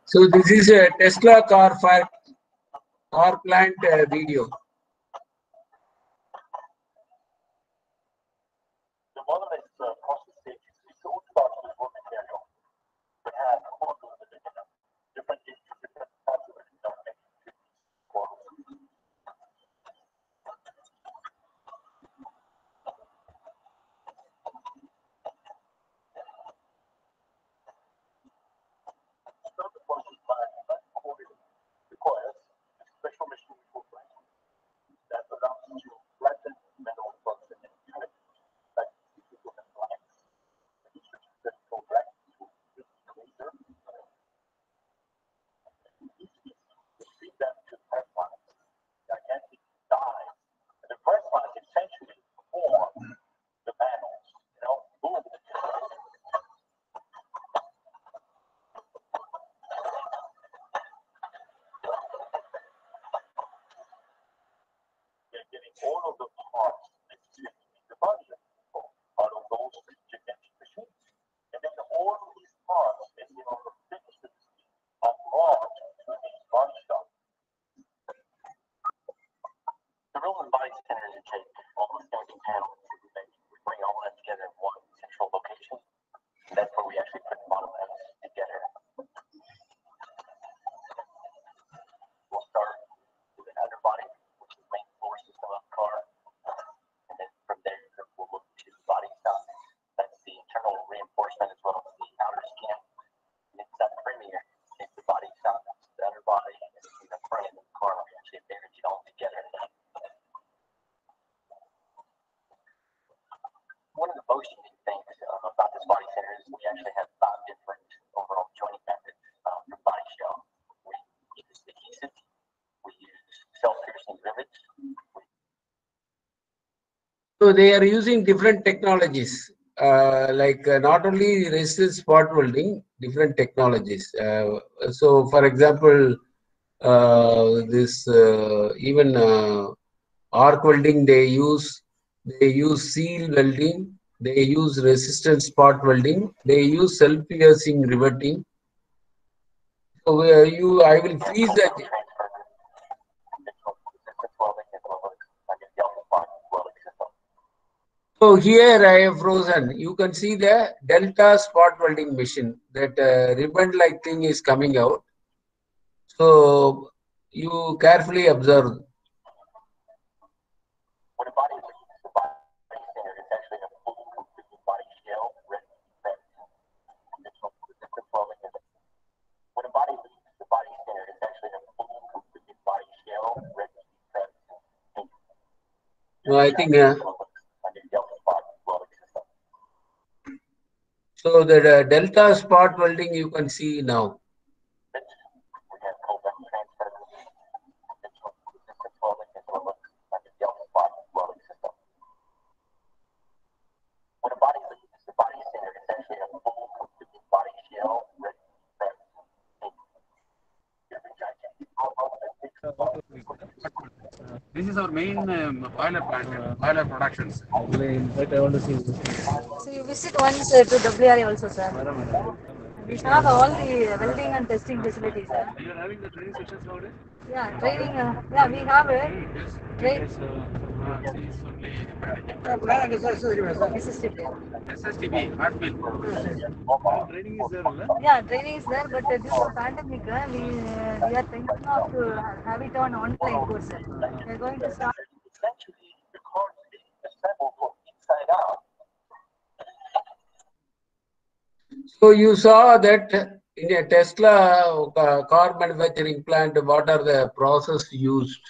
So this is a Tesla car plant video. The one of its process stages is all about the raw material. We have all of the different types of requires a special machine that allows you to flatten metal products in units like feed them to press lines, gigantic dies, and the press lines essentially form the panels, boom. They're getting all of the parts that you in the body of people out of those gigantic machines. And then all of these parts, depending on the thickness are brought to these body shops. The Roman Body Center is take almost every panel we bring all that together in one central location. And that's where we actually put the bottom ends together. We'll start with an underbody, which is the main floor system of the car. And then from there, we'll look to the body stock. That's the internal reinforcement as well as the outer skin. And inside the frame here is the body stock, the underbody, and the front end of the car. We actually married it all together. One of the most unique things about this body center is we actually have 5 different overall joining methods for body shell. We use adhesive, we use self-piercing rivets. So they are using different technologies, not only resistance spot welding, different technologies. So for example, even arc welding they use seal welding, they use resistance spot welding, they use self-piercing riveting. So I will freeze that. So here I have frozen. You can see the delta spot welding machine. That ribbon-like thing is coming out. So you carefully observe. When a body is the body center is actually a full complete body shell ready to be pressed. When a body leaves the body center is actually a full complete body shell ready to be pressed. No, I think so the delta spot welding you can see now. When a body leaves the body center is actually a full complete body shell ready to be pressed. This is our main boiler plant, boiler productions. So you visit once to WRA also, sir. We have all the welding and testing facilities, sir. You are having the training sessions nowadays? Yeah, training. Yeah, we have it. SSTP. SSTB, hard mill. Training is there, right? Yeah, training is there, but due to pandemic, we are thinking of to have it on online course. We are going to start. Essentially, the car is assembled from inside out. So you saw that in a Tesla car manufacturing plant, what are the process used?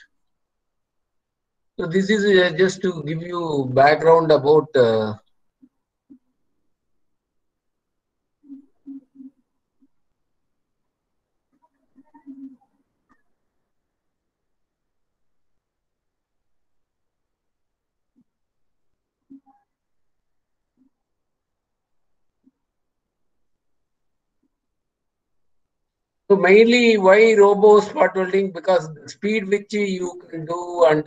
So this is just to give you background about so mainly why robo spot welding? Because the speed which you can do and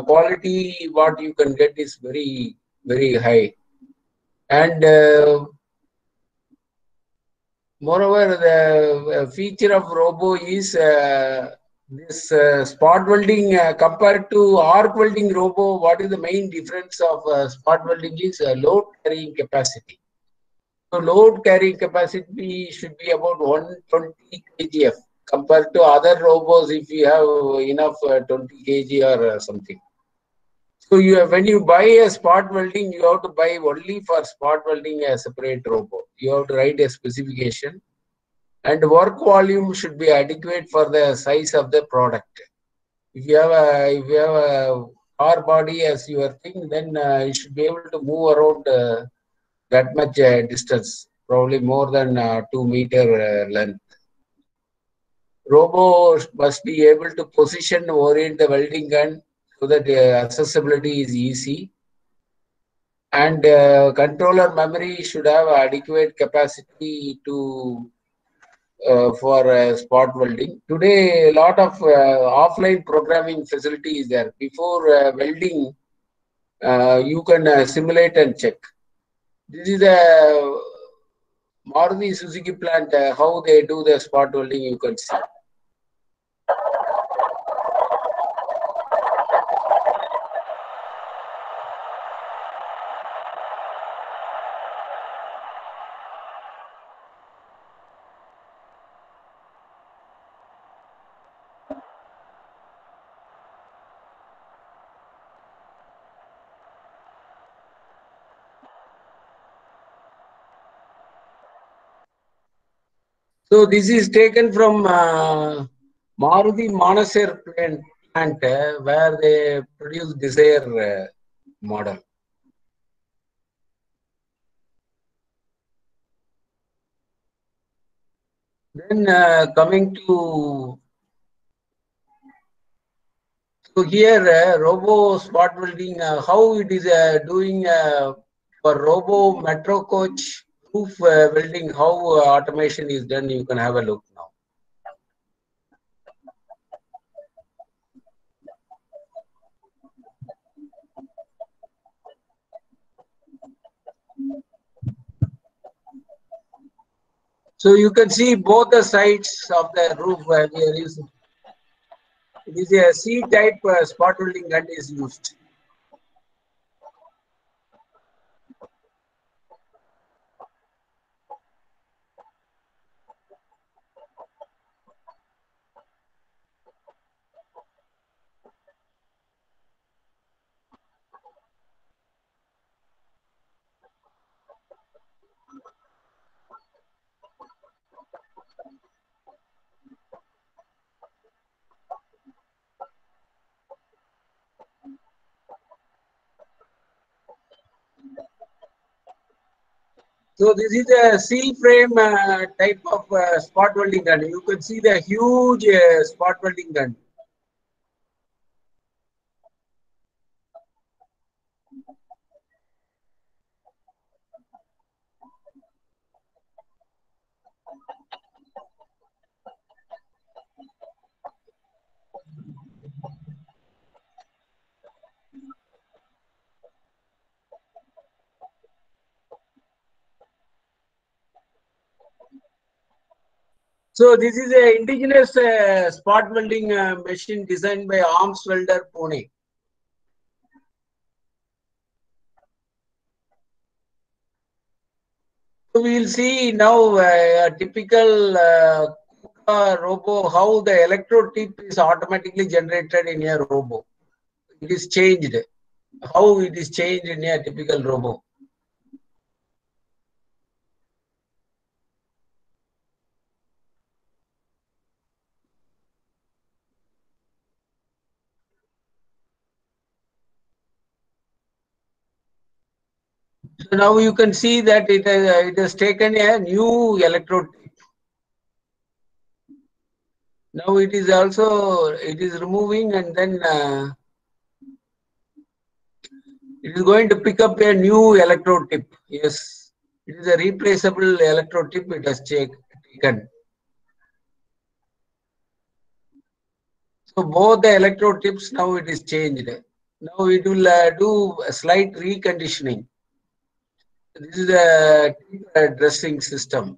quality what you can get is very, very high. And Moreover, the feature of robo is this spot welding compared to arc welding robo. What is the main difference of spot welding is load carrying capacity. So load carrying capacity should be about 120 kgf compared to other robos if you have enough 20 kg or something. So when you buy a spot welding, you have to buy only for spot welding a separate robo. You have to write a specification, and work volume should be adequate for the size of the product. If you have a car body as your thing, then you should be able to move around that much distance, probably more than 2 meter length. Robo must be able to position and orient the welding gun so that accessibility is easy. And controller memory should have adequate capacity to for spot welding. Today, a lot of offline programming facility is there. Before welding, you can simulate and check. This is a Maruti Suzuki plant, how they do the spot welding, you can see. So this is taken from Maruti Manasar plant where they produce Dzire model. Then coming to here, robo spot welding, how it is doing for robo metro coach roof welding, how automation is done, you can have a look now. So you can see both the sides of the roof where we are using. It is a C-type spot welding gun is used. So this is a seal frame type of spot welding gun. You can see the huge spot welding gun. So this is a indigenous spot welding machine designed by Arms Welder Pune. So we will see now a typical robo, how the electrode tip is automatically generated in a robo. It is changed. How it is changed in a typical robo. So now you can see that it has taken a new electrode tip. Now it is removing, and then it is going to pick up a new electrode tip. Yes, it is a replaceable electrode tip it has taken. So both the electrode tips, now it is changed. Now it will do a slight reconditioning. This is a tip dressing system.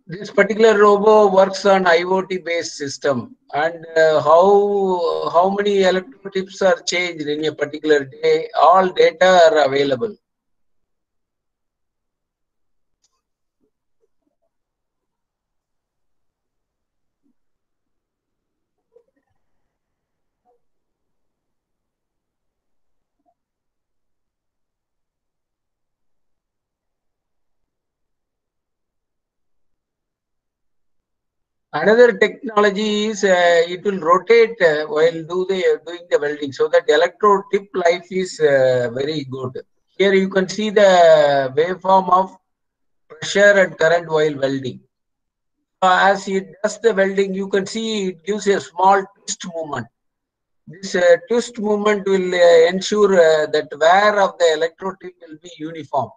This particular robo works on IoT based system, and how many electrotips are changed in a particular day, all data are available. Another technology is it will rotate while doing the welding, so that electrode tip life is very good. Here you can see the waveform of pressure and current while welding. As it does the welding, you can see it gives a small twist movement. This twist movement will ensure that wear of the electrode tip will be uniform.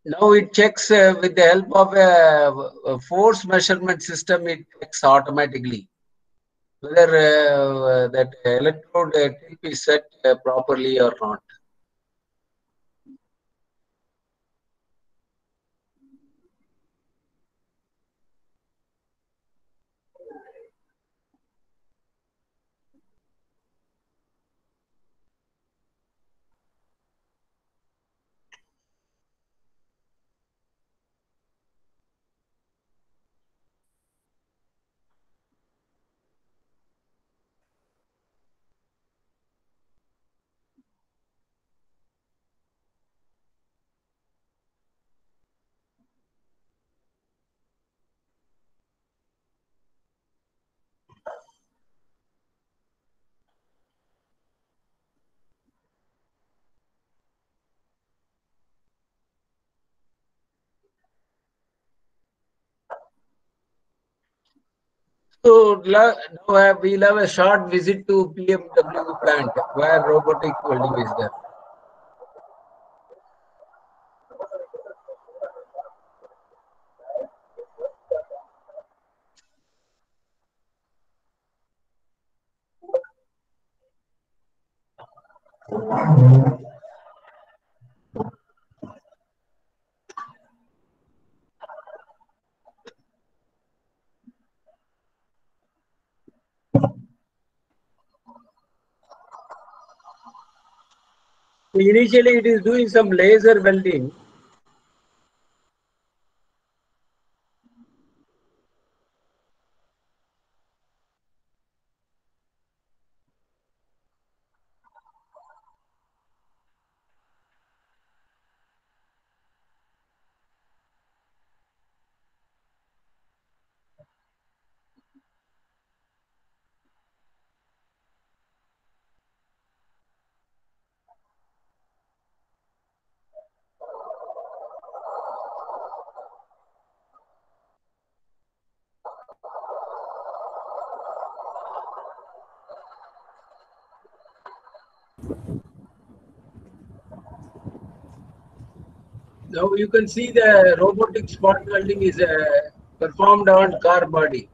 Now it checks with the help of a force measurement system, it checks automatically whether that electrode tip is set properly or not. So now we'll have a short visit to PMW plant where robotic welding is there. So initially it is doing some laser welding. Now you can see the robotic spot welding is performed on car body.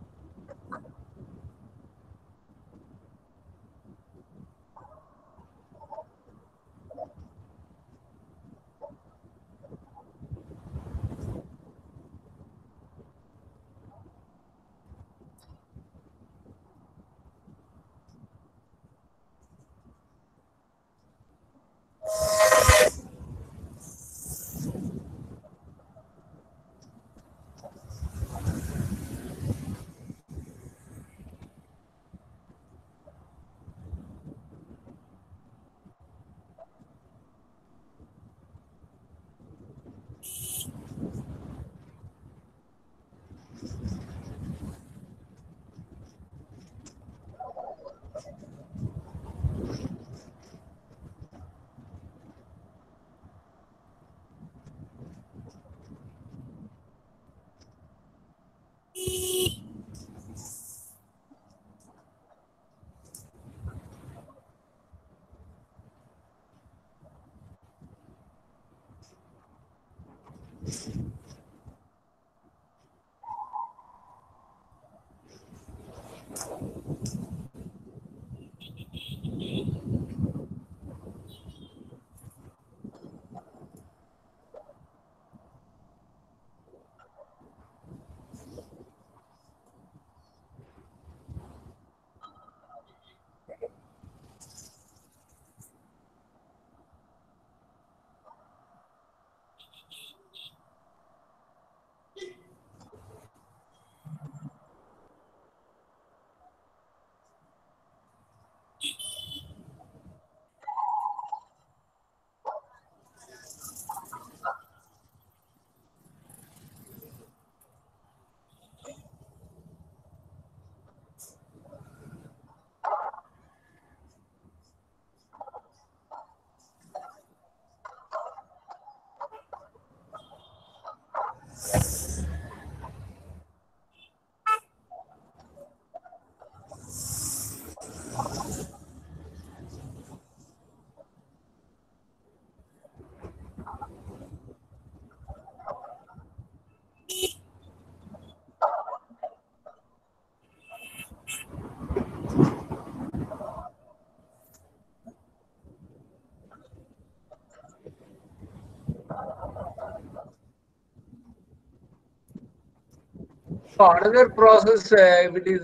So another process, if it is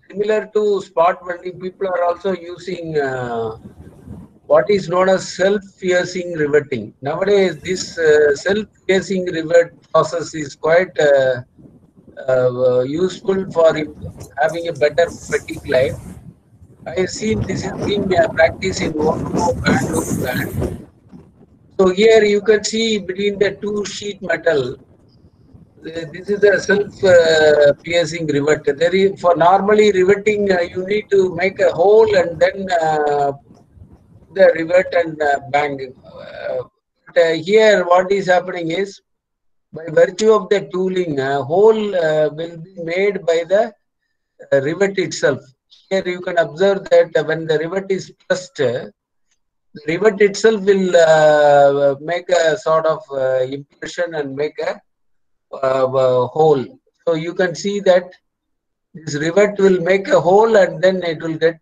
similar to spot welding, people are also using what is known as self-piercing riveting. Nowadays, this self-piercing rivet process is quite useful for having a better fatigue life. I have seen this is being practiced in one of Bangalore plant. So here you can see between the two sheet metal, this is a self-piercing rivet. There is, for normally riveting, you need to make a hole and then the rivet and bang. Here, what is happening is, by virtue of the tooling, a hole will be made by the rivet itself. Here you can observe that when the rivet is pressed, the rivet itself will make a sort of impression and make a hole. So you can see that this rivet will make a hole and then it will get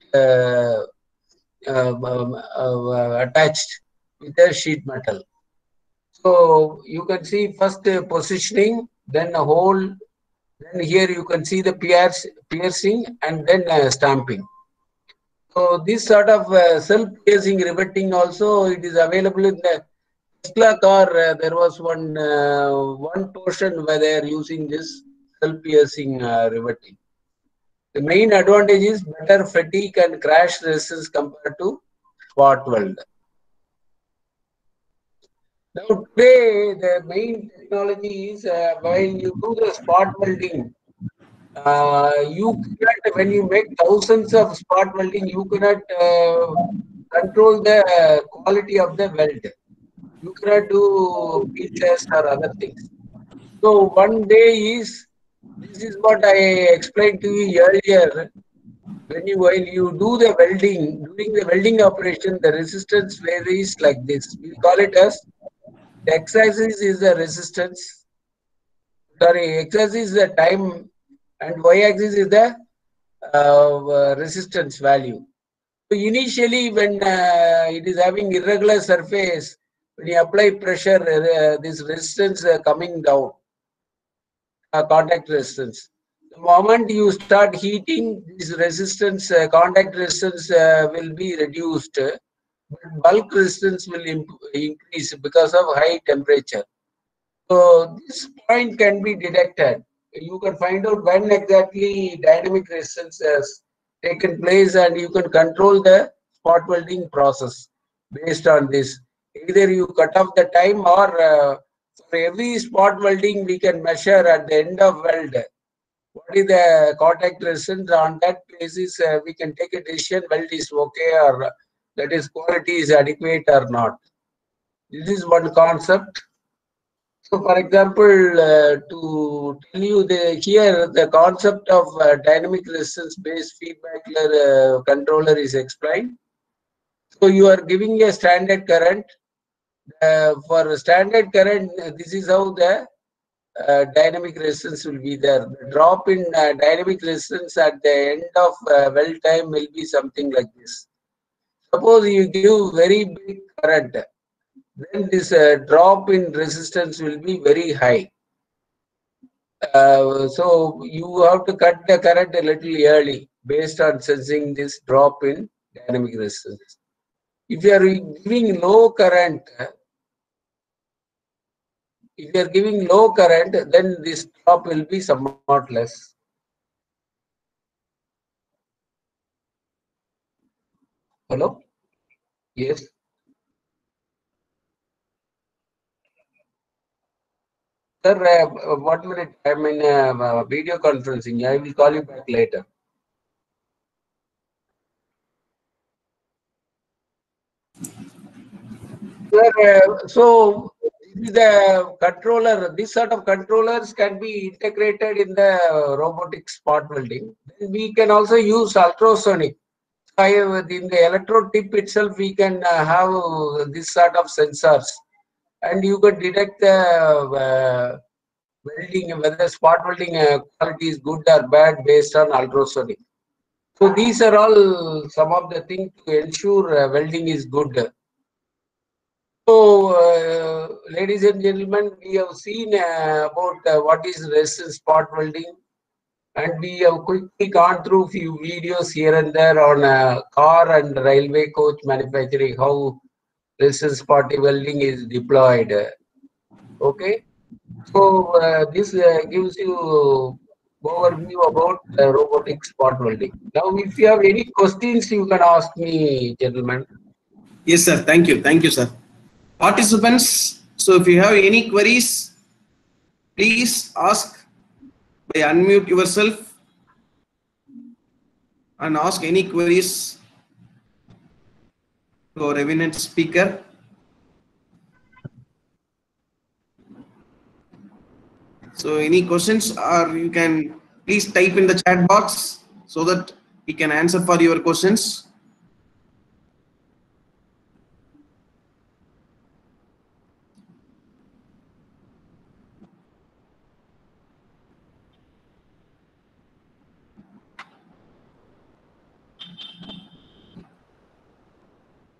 attached with a sheet metal. So you can see first positioning, then a hole, then here you can see the piercing and then stamping. So this sort of self-piercing riveting also, it is available in the Tesla car. There was one portion where they are using this self-piercing riveting. The main advantage is better fatigue and crash resistance compared to spot weld. Now today, the main technology is while you do the spot welding, you cannot, when you make thousands of spot welding, you cannot control the quality of the weld. You cannot do peel test or other things. So one day is, this is what I explained to you earlier. While you do the welding, during the welding operation, the resistance varies like this. We call it as the x-axis is the resistance. Sorry, x-axis is the time, and y-axis is the resistance value. So initially, when it is having irregular surface, when you apply pressure, this resistance coming down, contact resistance. The moment you start heating, this resistance, contact resistance will be reduced, but bulk resistance will increase because of high temperature. So this point can be detected. You can find out when exactly dynamic resistance has taken place, and you can control the spot welding process based on this. Either you cut off the time, or for every spot welding we can measure at the end of weld what is the contact resistance. On that basis we can take a decision weld is okay, or that is quality is adequate or not. This is one concept. So, for example, to tell you here the concept of dynamic resistance based feedback controller is explained. So you are giving a standard current. For standard current, this is how the dynamic resistance will be there. The drop in dynamic resistance at the end of weld time will be something like this. Suppose you give very big current, then this drop in resistance will be very high. So you have to cut the current a little early based on sensing this drop in dynamic resistance. If you are giving low current, then this drop will be somewhat less. Hello? Yes. Sir, 1 minute. I'm in video conferencing. I will call you back later. Sir, so the controller, this sort of controllers can be integrated in the robotic spot welding. Then we can also use ultrasonic. In the electrode tip itself, we can have this sort of sensors, and you could detect the welding, whether spot welding quality is good or bad based on ultrasonic. So these are all some of the things to ensure welding is good. So, ladies and gentlemen, we have seen about what is resistance spot welding, and we have quickly gone through few videos here and there on car and railway coach manufacturing, how resistance party welding is deployed. Okay, so this gives you overview about robotic spot welding. Now, if you have any questions, you can ask me, gentlemen. Yes, sir. Thank you. Thank you, sir. Participants, so if you have any queries, please ask by unmute yourself and ask any queries to our eminent speaker. So any questions, or you can please type in the chat box so that we can answer for your questions.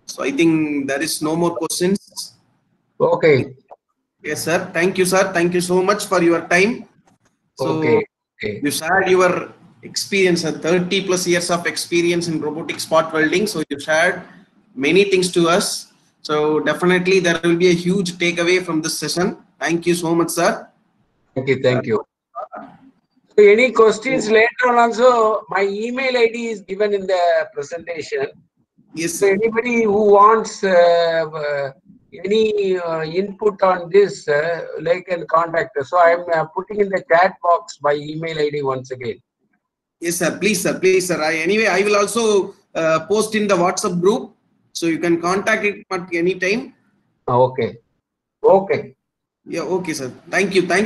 So I think there is no more questions. Okay. Yes, sir. Thank you, sir. Thank you so much for your time. So Okay. Okay. you shared your experience, 30 plus years of experience in robotic spot welding. So you shared many things to us. So definitely there will be a huge takeaway from this session. Thank you so much, sir. Thank you. Thank you. So any questions later on also, my email ID is given in the presentation. Yes, So sir. anybody who wants any input on this, they can contact us. So I'm putting in the chat box my email ID once again. Yes, sir. Please, sir. Please, sir. Anyway, I will also post in the WhatsApp group, so you can contact it at any time. Okay. Okay. Yeah. Okay, sir. Thank you. Thank you.